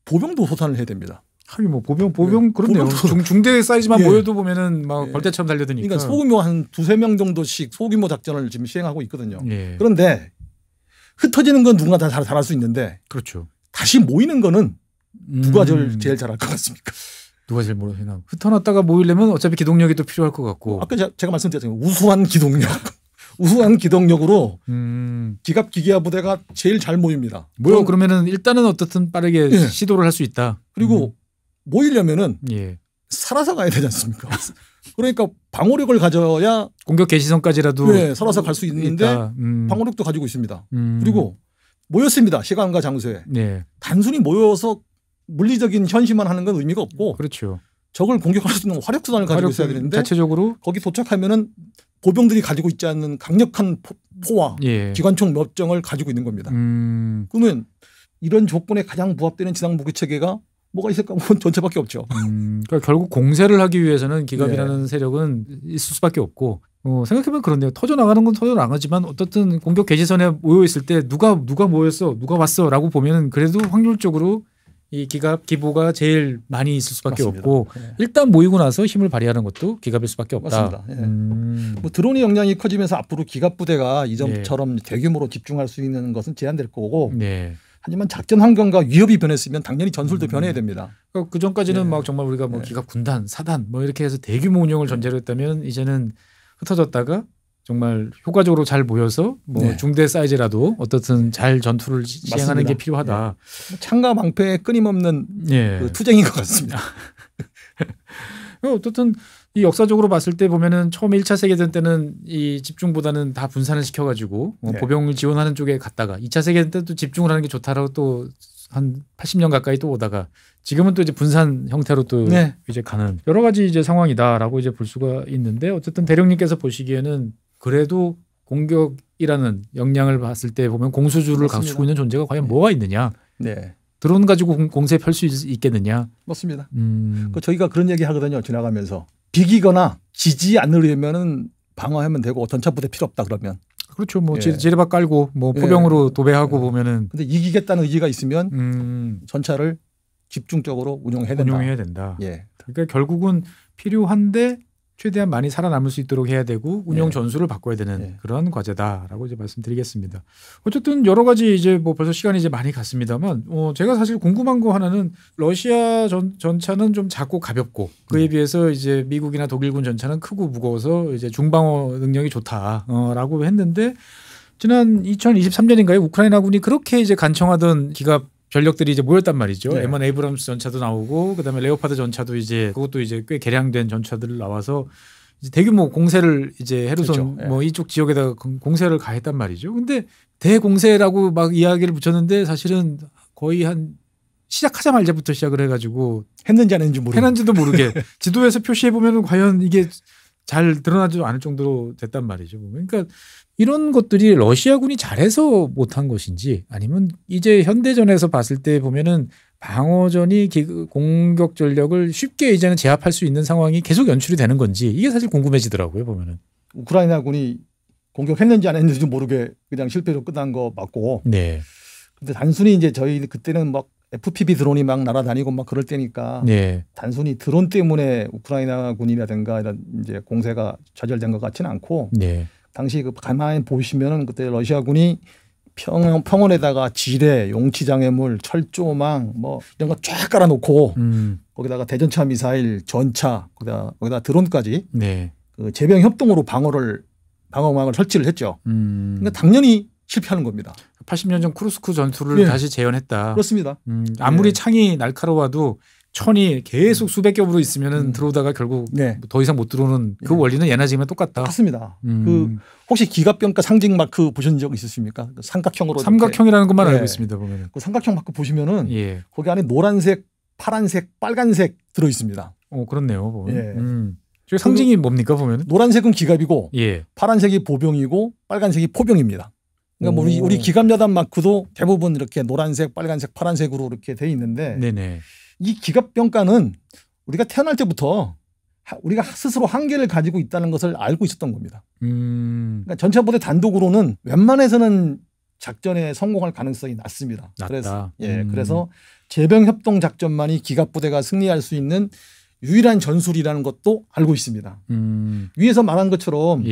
보병도 소산을 해야 됩니다. 하긴 뭐 보병 그렇네요. 중대 사이즈만 모여도 보면은 막 벌떼처럼 달려드니까. 그러니까 소규모 한 2-3명 정도씩 소규모 작전을 지금 시행하고 있거든요. 그런데 흩어지는 건 누구나 다 잘할 수 있는데 그렇죠. 다시 모이는 거는 누가 제일 잘할 것 같습니까? 누가 제일 모르시나. 흩어놨다가 모이려면 어차피 기동력이 또 필요할 것 같고. 아까 제가 말씀드렸잖아요. 우수한 기동력으로 기갑 기계화 부대가 제일 잘 모입니다. 그러면은 일단은 어떻든 빠르게 시도를 할 수 있다. 그리고 모이려면은 살아서 가야 되지 않습니까? 그러니까 방어력을 가져야 공격 개시선까지라도 네, 살아서 갈 수 있는데 방어력도 가지고 있습니다. 그리고 모였습니다. 시간과 장소에. 네. 단순히 모여서 물리적인 현시만 하는 건 의미가 없고 그렇죠. 적을 공격할 수 있는 화력수단을 가지고 있어야 되는데 자체적으로 거기 도착하면은 보병들이 가지고 있지 않는 강력한 포와 기관총 몇 정을 가지고 있는 겁니다. 그러면 이런 조건에 가장 부합되는 지상 무기 체계가 뭐가 있을까? 전차밖에 없죠. 그러니까 결국 공세를 하기 위해서는 기갑이라는 세력은 있을 수밖에 없고 생각해보면 그런데요. 터져나가는 건 터져나가지만 어떻든 공격 개시선에 모여 있을 때 누가 모였어, 누가 왔어라고 보면은 그래도 확률적으로 이 기갑 기보가 제일 많이 있을 수밖에 맞습니다. 없고 일단 모이고 나서 힘을 발휘하는 것도 기갑일 수밖에 없다. 맞습니다. 뭐 드론의 역량이 커지면서 앞으로 기갑 부대가 이전처럼 대규모로 집중할 수 있는 것은 제한될 거고. 하지만 작전 환경과 위협이 변했으면 당연히 전술도 변해야 됩니다. 그 전까지는 막 정말 우리가 뭐 기갑 군단, 사단 뭐 이렇게 해서 대규모 운영을 전제로 했다면 이제는 흩어졌다가 정말 효과적으로 잘 모여서 뭐 중대 사이즈라도 어떻든 잘 전투를 시행하는 게 필요하다. 창과 방패에 끊임없는 그 투쟁인 것 같습니다. 어떻든 이 역사적으로 봤을 때 보면은 처음 1차 세계대전 때는 이 집중보다는 다 분산을 시켜가지고 보병을 지원하는 쪽에 갔다가 2차 세계대전 때도 집중을 하는 게 좋다라고 또 한 80년 가까이 또 오다가 지금은 또 이제 분산 형태로 또 이제 가는 여러 가지 이제 상황이다라고 이제 볼 수가 있는데 어쨌든 대령님께서 보시기에는 그래도 공격이라는 역량을 봤을 때 보면 공수주를 갖추고 있는 존재가 과연 뭐가 있느냐. 드론 가지고 공세 펼 수 있겠느냐. 맞습니다. 저희가 그런 얘기 하거든요. 지나가면서. 비기거나 지지 않으려면은 방어하면 되고 전차 부대 필요 없다 그러면. 그렇죠. 뭐 지뢰박 깔고 뭐 포병으로 도배하고 보면은. 근데 이기겠다는 의지가 있으면 전차를 집중적으로 운용해야 된다. 그러니까 결국은 필요한데 최대한 많이 살아남을 수 있도록 해야 되고 운영 전술을 바꿔야 되는 그런 과제다라고 이제 말씀드리겠습니다. 어쨌든 여러 가지 이제 뭐 벌써 시간이 이제 많이 갔습니다만 제가 사실 궁금한 거 하나는 러시아 전차는 좀 작고 가볍고 그에 비해서 이제 미국이나 독일군 전차는 크고 무거워서 이제 중방어 능력이 좋다라고 했는데 지난 2023년인가요? 우크라이나군이 그렇게 이제 간청하던 기갑 전력들이 이제 모였단 말이죠. M1 에이브럼스 전차도 나오고 그다음에 레오파드 전차도 이제 그것도 이제 꽤 개량된 전차들 나와서 이제 대규모 공세를 이제 헤르손 뭐 이쪽 지역에다가 공세를 가했단 말이죠. 근데 대공세라고 막 이야기를 붙였는데 사실은 거의 한 시작하자마자부터 시작을 해가지고 했는지 안 했는지도 모르게 지도에서 표시해 보면은 과연 이게 잘 드러나지도 않을 정도로 됐단 말이죠. 그러니까 이런 것들이 러시아군이 잘해서 못한 것인지 아니면 이제 현대전에서 봤을 때 보면은 방어전이 공격 전력을 쉽게 이제는 제압할 수 있는 상황이 계속 연출이 되는 건지 이게 사실 궁금해지더라고요. 보면은 우크라이나군이 공격했는지 안 했는지도 모르게 그냥 실패로 끝난 거 맞고. 근데 단순히 이제 저희 그때는 막 FPV 드론이 막 날아다니고 막 그럴 때니까 단순히 드론 때문에 우크라이나군이라든가 이런 이제 공세가 좌절된 것 같지는 않고 당시 그 가만히 보시면은 그때 러시아군이 평원에다가 지뢰, 용치장애물, 철조망 뭐 이런 거 쫙 깔아놓고 거기다가 대전차 미사일, 전차, 거기다 드론까지 그 제병 협동으로 방어망을 설치를 했죠. 그러니까 당연히 실패하는 겁니다. 80년 전 쿠르스크 전투를 다시 재현했다. 그렇습니다. 아무리 창이 날카로워도 천이 계속 수백 겹으로 있으면은 들어오다가 결국 더 이상 못 들어오는 그 원리는 예나 지금이나 똑같다. 맞습니다. 그 혹시 기갑병과 상징 마크 보신 적 있으십니까? 삼각형으로. 삼각형이라는 것만 알고 있습니다. 보면은. 그 삼각형 마크 보시면은 거기 안에 노란색, 파란색, 빨간색 들어 있습니다. 그렇네요. 저 상징이 뭡니까 보면은? 노란색은 기갑이고 파란색이 보병이고 빨간색이 포병입니다. 그러니까 뭐 우리 기갑여단 마크도 대부분 이렇게 노란색, 빨간색, 파란색으로 이렇게 돼 있는데 이 기갑병과는 우리가 태어날 때부터 우리가 스스로 한계를 가지고 있다는 것을 알고 있었던 겁니다. 그러니까 전차부대 단독으로는 웬만해서는 작전에 성공할 가능성이 낮습니다. 그래서 제병협동 작전만이 기갑부대가 승리할 수 있는 유일한 전술이라는 것도 알고 있습니다. 위에서 말한 것처럼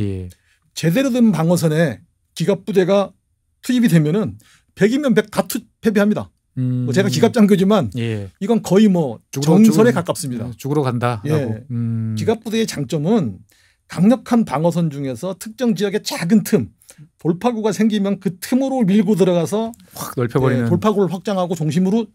제대로 된 방어선에 기갑부대가 투입이 되면은 100이면 100 다 패배합니다. 뭐 제가 기갑장교지만 이건 거의 뭐 정설에 가깝습니다. 죽으러 간다. 기갑부대의 장점은 강력한 방어선 중에서 특정 지역의 작은 틈, 돌파구가 생기면 그 틈으로 밀고 들어가서 확 넓혀버리는 돌파구를 확장하고 중심으로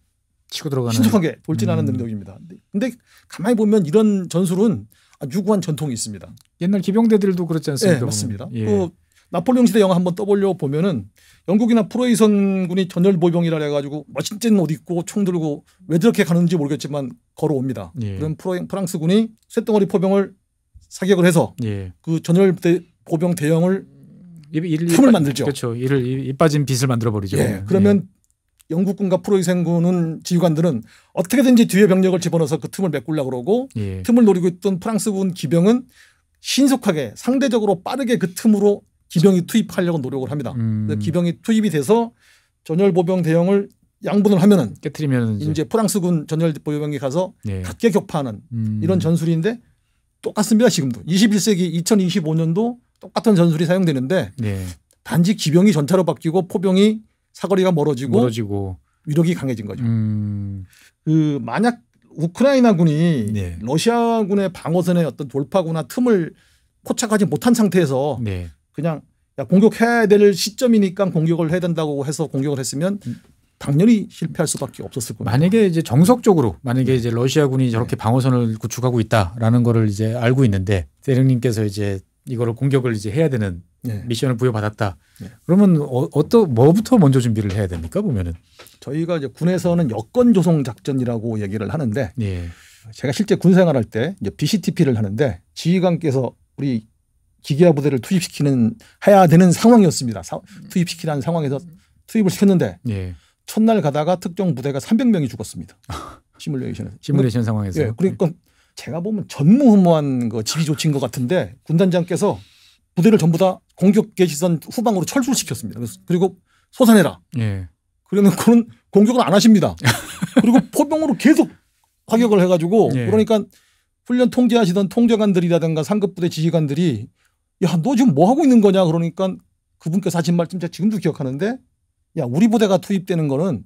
치고 들어가는 신속하게 돌진하는 능력입니다. 근데 가만히 보면 이런 전술은 유구한 전통이 있습니다. 옛날 기병대들도 그렇지 않습니까? 네, 맞습니다. 그 나폴레옹 시대 영화 한번 떠보려 보면은 영국이나 프로이센군이 전열보병이라 해가지고 멋진 옷 입고 총 들고 왜 저렇게 가는지 모르겠지만 걸어옵니다. 그럼 프랑스군이 쇳덩어리 포병을 사격을 해서 그 전열보병 대형을 틈을 만들죠. 그렇죠. 입 빠진 빛을 만들어 버리죠. 그러면 영국군과 프로이센군은 지휘관들은 어떻게든지 뒤에 병력을 집어넣어서 그 틈을 메꾸려고 그러고 틈을 노리고 있던 프랑스군 기병은 신속하게 상대적으로 빠르게 그 틈으로 기병이 투입하려고 노력을 합니다. 기병이 투입이 돼서 전열보병 대형을 양분을 하면은 깨트리면 이제 프랑스군 전열보병이 가서 각계 격파하는 이런 전술인데 똑같습니다. 지금도 21세기 2025년도 똑같은 전술이 사용되는데 단지 기병이 전차로 바뀌고 포병이 사거리가 멀어지고 위력이 강해진 거죠. 그 만약 우크라이나군이 러시아군의 방어선의 어떤 돌파구나 틈을 포착하지 못한 상태에서 그냥 공격해야 될 시점이니까 공격을 해야 된다고 해서 공격을 했으면 당연히 실패할 수밖에 없었을 겁니다. 만약에 이제 정석적으로 이제 러시아군이 저렇게 방어선을 구축하고 있다라는 거를 이제 알고 있는데 대령님께서 이제 이거를 공격을 이제 해야 되는 미션을 부여받았다. 그러면 뭐부터 먼저 준비를 해야 됩니까? 보면은 저희가 이제 군에서는 여건 조성 작전이라고 얘기를 하는데 제가 실제 군 생활할 때 이제 BCTP를 하는데 지휘관께서 우리 기계화 부대를 해야 되는 상황이었습니다. 투입시키라는 상황에서 투입을 시켰는데 첫날 가다가 특정 부대가 300명이 죽었습니다. 시뮬레이션 상황에서. 그러니까 제가 보면 전무후무한 그 지휘 조치인 것 같은데 군단장께서 부대를 전부 다 공격 개시선 후방으로 철수시켰습니다. 그리고 솟아내라. 그러면 그는 공격을 안 하십니다. 그리고 포병으로 계속 화격을 해가지고 그러니까 훈련 통제하시던 통제관들이라든가 상급부대 지휘관들이 야, 너 지금 뭐 하고 있는 거냐 그러니까 그분께서 하신 말씀 제가 지금도 기억하는데 야, 우리 부대가 투입되는 거는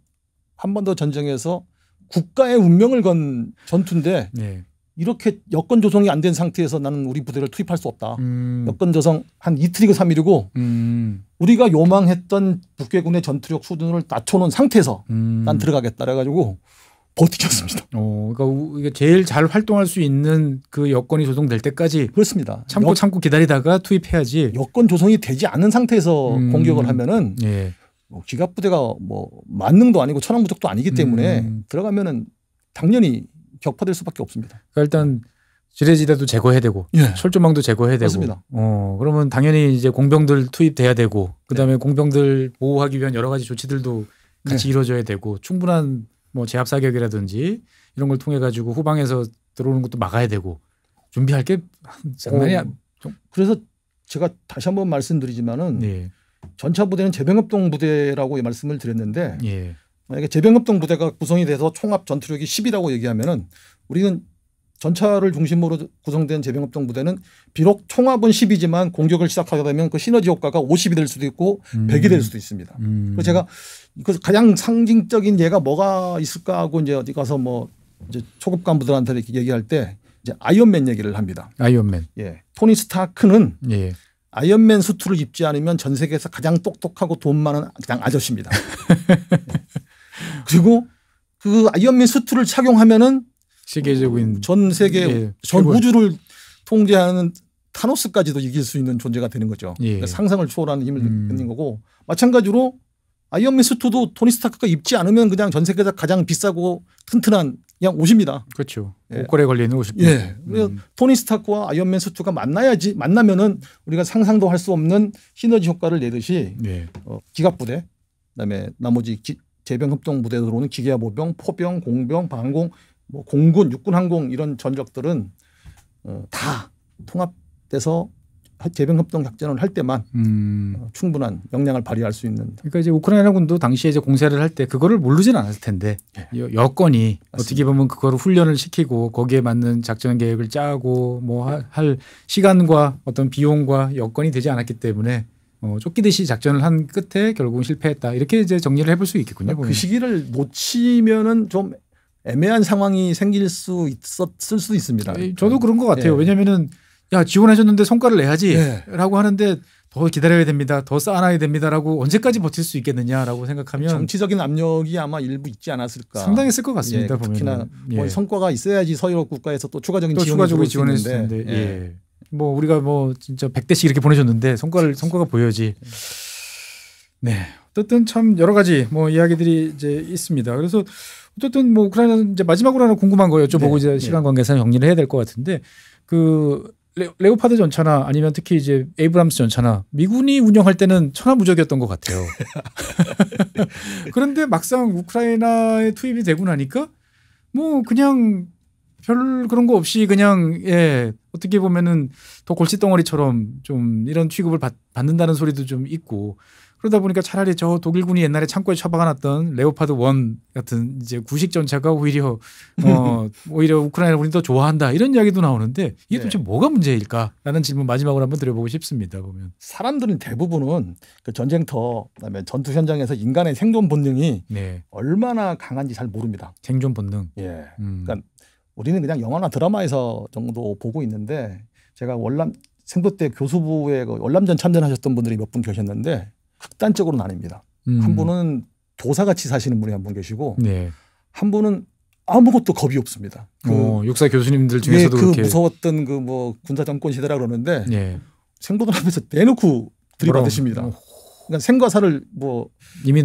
한반도 전쟁에서 국가의 운명을 건 전투인데 이렇게 여건 조성이 안 된 상태에서 나는 우리 부대를 투입할 수 없다. 여건 조성 한 이틀이고 3일이고 우리가 요망했던 북괴군의 전투력 수준을 낮춰놓은 상태에서 난 들어가겠다 그래가지고 버티셨습니다. 그러니까 이게 제일 잘 활동할 수 있는 그 여건이 조성될 때까지 그렇습니다. 참고 기다리다가 투입해야지. 여건 조성이 되지 않은 상태에서 공격을 하면은 기갑부대가 뭐 만능도 아니고 천왕부적도 아니기 때문에 들어가면은 당연히 격파될 수밖에 없습니다. 그러니까 일단 지뢰지대도 제거해야 되고 철조망도 제거해야 되고. 맞습니다. 그러면 당연히 이제 공병들 투입돼야 되고 그다음에 공병들 보호하기 위한 여러 가지 조치들도 같이 이루어져야 되고 충분한 뭐 제압 사격이라든지 이런 걸 통해 가지고 후방에서 들어오는 것도 막아야 되고 준비할 게 장난이 그래서 제가 다시 한번 말씀드리지만은 전차 부대는 제병합동 부대라고 말씀을 드렸는데 만약에 제병합동 부대가 구성이 돼서 총합 전투력이 10이라고 얘기하면은 우리는 전차를 중심으로 구성된 제병합동 부대는 비록 총합은 10이지만 공격을 시작하게 되면 그 시너지 효과가 50이 될 수도 있고 100이 될 수도 있습니다. 그래서 제가 그 가장 상징적인 예가 뭐가 있을까 하고 이제 어디 가서 뭐 이제 초급 간부들한테 이렇게 얘기할 때 이제 아이언맨 얘기를 합니다. 아이언맨. 토니 스타크는 아이언맨 수트를 입지 않으면 전 세계에서 가장 똑똑하고 돈 많은 그냥 아저씨입니다. 그리고 그 아이언맨 수트를 착용하면은 세계적인 전 세계 전 우주를 통제하는 타노스까지도 이길 수 있는 존재가 되는 거죠. 그러니까 상상을 초월하는 힘을 갖는 거고 마찬가지로 아이언맨 수트도 토니 스타크가 입지 않으면 그냥 전 세계에서 가장 비싸고 튼튼한 그냥 옷입니다. 그렇죠. 옷걸이에 걸리는 옷입니다. 그래서 토니 스타크와 아이언맨 수트가 만나면은 우리가 상상도 할 수 없는 시너지 효과를 내듯이 기갑부대 그다음에 나머지 제병합동 부대에 들어오는 기계화 보병, 포병, 공병, 방공, 뭐 공군, 육군, 항공 이런 전력들은 다 통합돼서 제병합동 작전을 할 때만 충분한 역량을 발휘할 수 있는. 그러니까 이제 우크라이나군도 당시에 이제 공세를 할 때 그거를 모르진 않았을 텐데 여건이 맞습니다. 어떻게 보면 그거를 훈련을 시키고 거기에 맞는 작전 계획을 짜고 뭐 할 시간과 어떤 비용과 여건이 되지 않았기 때문에 쫓기듯이 작전을 한 끝에 결국은 실패했다 이렇게 이제 정리를 해볼 수 있겠군요. 그 시기를 놓치면은 좀 애매한 상황이 생길 수 있었을 수도 있습니다. 저도 그런 것 같아요. 왜냐하면은 야 지원하셨는데 성과를 내야지라고 하는데 더 기다려야 됩니다. 더 쌓아놔야 됩니다라고 언제까지 버틸 수 있겠느냐라고 생각하면 정치적인 압력이 아마 일부 있지 않았을까. 상당했을 것 같습니다. 예, 특히나 뭐 성과가 있어야지 서유럽 국가에서 또 추가적인 지원했을 텐데. 예. 뭐 우리가 뭐 진짜 100대씩 이렇게 보내줬는데 성과가 보여야지. 네. 어쨌든 참 여러 가지 뭐 이야기들이 이제 있습니다. 그래서 어쨌든 뭐 우크라이나 이제 마지막으로 하나 궁금한 거 여쭤보고 이제 시간 관계상 정리를 해야 될 것 같은데 그 레오파드 전차나 아니면 특히 이제 에이브람스 전차나 미군이 운영할 때는 천하무적이었던 것 같아요. 그런데 막상 우크라이나에 투입이 되고 나니까 뭐 그냥 별 그런 거 없이 그냥 예 어떻게 보면은 더 골칫덩어리처럼 좀 이런 취급을 받는다는 소리도 좀 있고 그러다 보니까 차라리 저 독일군이 옛날에 창고에 처박아놨던 레오파드 1 같은 이제 구식 전차가 오히려 우크라이나 군이 더 좋아한다 이런 이야기도 나오는데 이게 도대체 뭐가 문제일까라는 질문 마지막으로 한번 드려보고 싶습니다. 보면 그사람들은 대부분은 그 전쟁터 그다음에 전투 현장에서 인간의 생존 본능이 얼마나 강한지 잘 모릅니다. 생존 본능. 예. 그러니까 우리는 그냥 영화나 드라마에서 정도 보고 있는데 제가 생도 때 교수부에 월남전 참전하셨던 분들이 몇 분 계셨는데 극단적으로는 아닙니다. 한 분은 교사같이 사시는 분이 한 분 계시고 한 분은 아무것도 겁이 없습니다. 육사 교수님들 중에서도 그 그렇게 무서웠던 그 뭐 군사 정권 시대라 그러는데 생도들 앞에서 대놓고 들이받으십니다. 그러니까 생과 사를 뭐 이미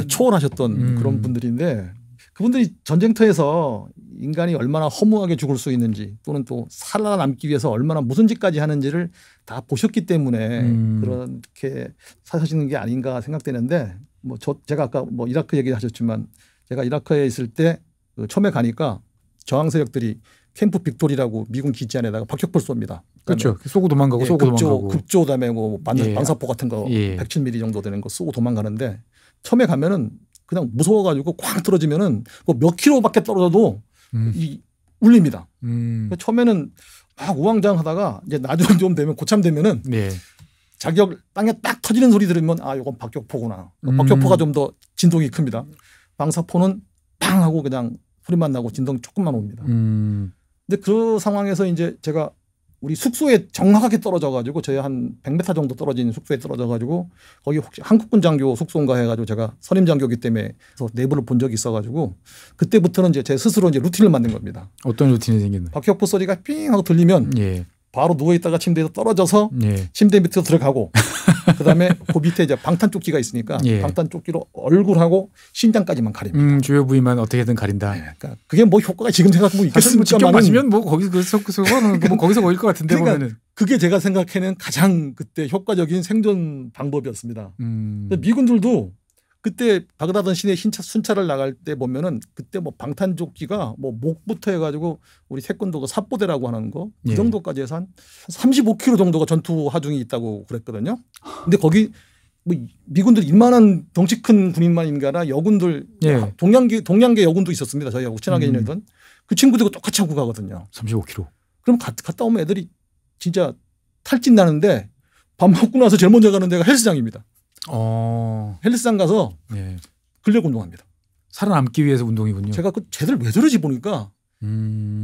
초월하셨던 그런 분들인데 그분들이 전쟁터에서 인간이 얼마나 허무하게 죽을 수 있는지 또는 또 살아남기 위해서 얼마나 무슨 짓까지 하는지를 다 보셨기 때문에 그렇게 사시는 게 아닌가 생각되는데 뭐 제가 아까 뭐 이라크 얘기하셨지만 제가 이라크에 있을 때 처음에 가니까 저항 세력들이 캠프 빅토리라고 미군 기지 안에다가 박격포 쏩니다. 그렇죠. 쏘고 도망가고 도망가고. 급조 그다음에 뭐 방사포 같은 거 107mm 정도 되는 거 쏘고 도망가는데 처음에 가면은 그냥 무서워가지고 쾅 떨어지면은 몇 킬로밖에 떨어져도 울립니다. 처음에는 막 우왕좌왕하다가 이제 나중 좀 되면 고참 되면은 자격 땅에 딱 터지는 소리 들으면 아 이건 박격포구나. 박격포가 좀 더 진동이 큽니다. 방사포는 팡 하고 그냥 소리만 나고 진동 조금만 옵니다. 근데 그 상황에서 이제 제가 우리 숙소에 정확하게 떨어져 가지고 저희 한 100m 정도 떨어진 숙소에 떨어져 가지고 거기 혹시 한국군 장교 숙소인가 해가지고 제가 선임 장교기 때문에 내부를 본 적이 있어가지고 그때부터는 이제 제 스스로 이제 루틴을 만든 겁니다. 어떤 루틴이 생겼나요? 박격포 소리가 삥 하고 들리면 바로 누워 있다가 침대에서 떨어져서 침대 밑으로 들어가고 그다음에 그 밑에 이제 방탄조끼가 있으니까 방탄조끼로 얼굴하고 심장까지만 가립니다. 주요 부위만 어떻게든 가린다. 그러니까 그게 뭐 효과가 지금 생각하면 있겠습니까? 직접 맞으면 뭐 거기서 보일 것 같은데 그러니까 보면은. 그게 제가 생각해낸 가장 그때 효과적인 생존 방법이었습니다. 미군들도 그때 바그다드 시내 순찰을 나갈 때 보면은 그때 뭐 방탄조끼가 뭐 목부터 해가지고 우리 태권도 삿포대라고 하는 거 그 정도까지 해서 한 35kg 정도가 전투 하중이 있다고 그랬거든요. 근데 거기 뭐 미군들 이만한 덩치 큰 군인만인가 하나 여군들 동양계 여군도 있었습니다. 저희하고 친하게 지내던 그 친구들과 똑같이 하고 가거든요. 35kg. 그럼 갔다 오면 애들이 진짜 탈진 나는데 밥 먹고 나서 제일 먼저 가는 데가 헬스장입니다. 헬스장 가서 근력 운동합니다. 살아남기 위해서 운동이군요. 제가 쟤들 왜 저러지 보니까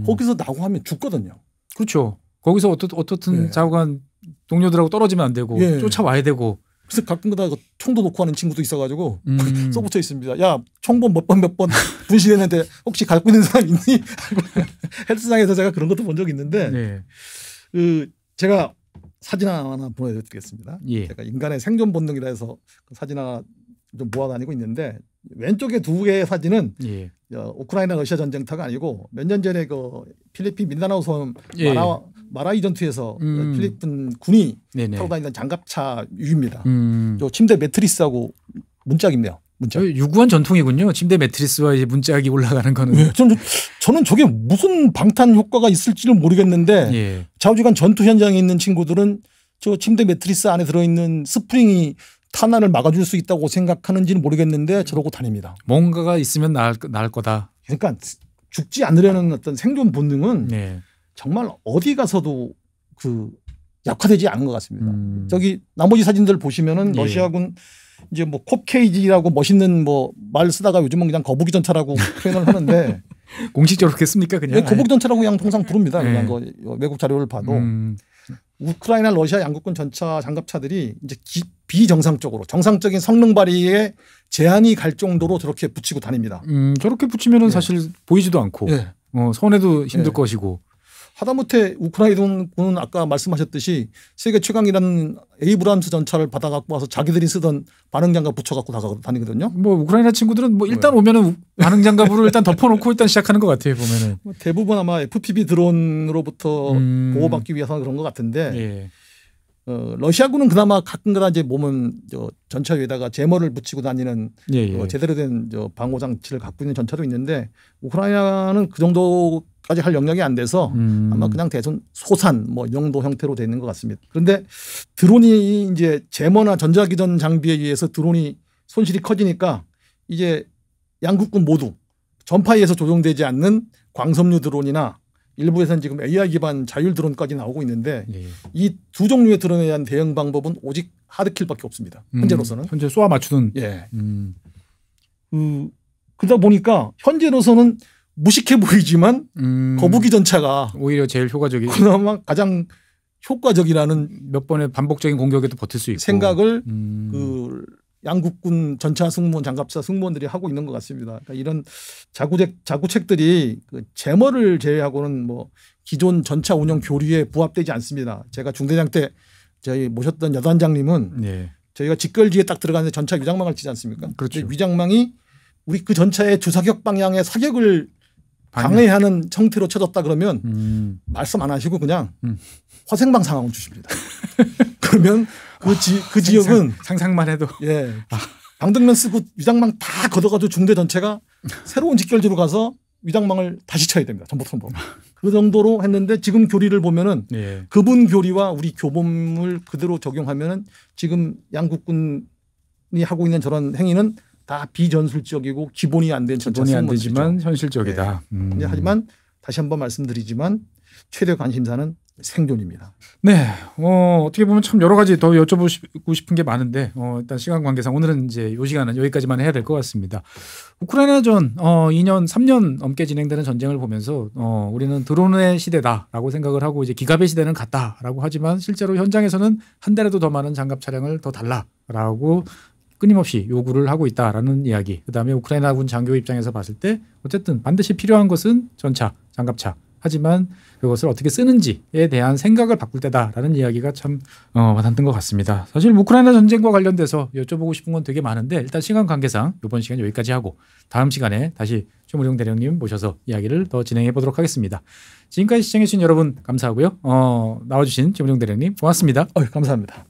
거기서 나고 하면 죽거든요. 그렇죠. 거기서 어떻든 좌우간 동료들하고 떨어지면 안 되고 쫓아와야 되고. 그래서 가끔가다 총도 놓고 하는 친구도 있어가지고 써붙여 있습니다. 야 총본 몇 번 분실했는데 혹시 갖고 있는 사람 있니? 헬스장에서 제가 그런 것도 본 적이 있는데 제가 사진 하나 보내드리겠습니다. 제가 인간의 생존 본능이라 해서 그 사진 하나 좀 모아다니고 있는데 왼쪽에 두 개의 사진은 우크라이나 러시아 전쟁터가 아니고 몇 년 전에 그 필리핀 민다나오 섬 마라이 전투에서 필리핀 군이 타고 다니던 장갑차 유입니다. 요 침대 매트리스하고 문짝이네요. 문짝. 유구한 전통이군요. 침대 매트리스와 이제 문짝이 올라가는 거는. 저는 저게 무슨 방탄 효과가 있을지는 모르겠는데 좌우지간 전투 현장에 있는 친구들은 저 침대 매트리스 안에 들어있는 스프링이 탄환을 막아줄 수 있다고 생각하는지는 모르겠는데 저러고 다닙니다. 뭔가가 있으면 나을 거다. 그러니까 죽지 않으려는 어떤 생존 본능은 정말 어디 가서도 약화되지 않은 것 같습니다. 저기 나머지 사진들 보시면은 러시아군 이제 뭐 콥케이지라고 멋있는 뭐 말 쓰다가 요즘은 그냥 거북이 전차라고 표현을 하는데 공식적으로 그렇게 씁니까 그냥? 거북이 전차라고 그냥 통상 부릅니다. 그냥 외국 자료를 봐도 우크라이나 러시아 양국군 전차 장갑차들이 이제 비정상적으로 정상적인 성능 발휘에 제한이 갈 정도로 저렇게 붙이고 다닙니다. 저렇게 붙이면은 사실 보이지도 않고 손에도 힘들 것이고. 하다못해 우크라이나군은 아까 말씀하셨듯이 세계 최강이라는 에이브람스 전차를 받아 갖고 와서 자기들이 쓰던 반응 장갑 붙여 갖고 다니거든요. 뭐 우크라이나 친구들은 뭐 일단 오면은 반응 장갑으로 일단 덮어놓고 일단 시작하는 것 같아요, 보면은. 대부분 아마 FPV 드론으로부터 보호받기 위해서 그런 것 같은데. 예. 러시아군은 그나마 가끔가다 이제 몸은 전차 위에다가 제머를 붙이고 다니는 제대로 된 방호 장치를 갖고 있는 전차도 있는데 우크라이나는 그 정도까지 할 영역이 안 돼서 아마 그냥 대선 소산 뭐 이 정도 형태로 돼 있는 것 같습니다. 그런데 드론이 이제 제머나 전자기전 장비에 의해서 드론이 손실이 커지니까 이제 양국군 모두 전파에서 조종되지 않는 광섬유 드론이나 일부에서는 지금 AI 기반 자율 드론까지 나오고 있는데 이 두 종류의 드론에 대한 대응 방법은 오직 하드킬밖에 없습니다. 현재로서는. 현재 쏘아 맞추는. 예. 그러다 보니까 현재로서는 무식해 보이지만 거북이 전차가 오히려 제일 효과적이고 그나마 가장 효과적이라는 몇 번의 반복적인 공격에도 버틸 수 있고 생각을 그 양국군 전차 승무원 장갑차 승무원들이 하고 있는 것 같습니다. 그러니까 이런 자구책들이 그 제머를 제외하고는 뭐 기존 전차 운영 교류에 부합되지 않습니다. 제가 중대장 때 저희 모셨던 여단장님은 저희가 직결지에 딱 들어가는데 전차 위장망을 치지 않습니까? 그렇죠. 위장망이 우리 그 전차의 주사격 방향의 사격을 방해하는 형태로 쳐졌다 그러면 말씀 안 하시고 그냥 화생방 상황을 주십니다. 그러면 그 지역은 상상만 해도 방등면 쓰고 위장망 다 걷어가지고 중대 전체가 새로운 직결지로 가서 위장망을 다시 쳐야 됩니다. 전복선봉. 그 정도로 했는데 지금 교리를 보면은 그분 교리와 우리 교범을 그대로 적용하면은 지금 양국군이 하고 있는 저런 행위는 다 비전술적이고 기본이 안 된 전차 기본이 안 되지만 현실적이다. 하지만 다시 한번 말씀드리지만 최대 관심사는 생존입니다. 네, 어떻게 보면 참 여러 가지 더 여쭤보고 싶은 게 많은데 일단 시간 관계상 오늘은 이제 이 시간은 여기까지만 해야 될 것 같습니다. 우크라이나전 2년, 3년 넘게 진행되는 전쟁을 보면서 우리는 드론의 시대다라고 생각을 하고 이제 기갑의 시대는 갔다라고 하지만 실제로 현장에서는 한 달에도 더 많은 장갑 차량을 더 달라라고 끊임없이 요구를 하고 있다라는 이야기. 그다음에 우크라이나군 장교 입장에서 봤을 때 어쨌든 반드시 필요한 것은 전차, 장갑차. 하지만 그것을 어떻게 쓰는지에 대한 생각을 바꿀 때다라는 이야기가 참 와닿는 것 같습니다. 사실 우크라이나 전쟁과 관련돼서 여쭤보고 싶은 건 되게 많은데 일단 시간 관계상 이번 시간 여기까지 하고 다음 시간에 다시 최무룡 대령님 모셔서 이야기를 더 진행해 보도록 하겠습니다. 지금까지 시청해 주신 여러분 감사하고요. 나와주신 최무룡 대령님 고맙습니다. 감사합니다.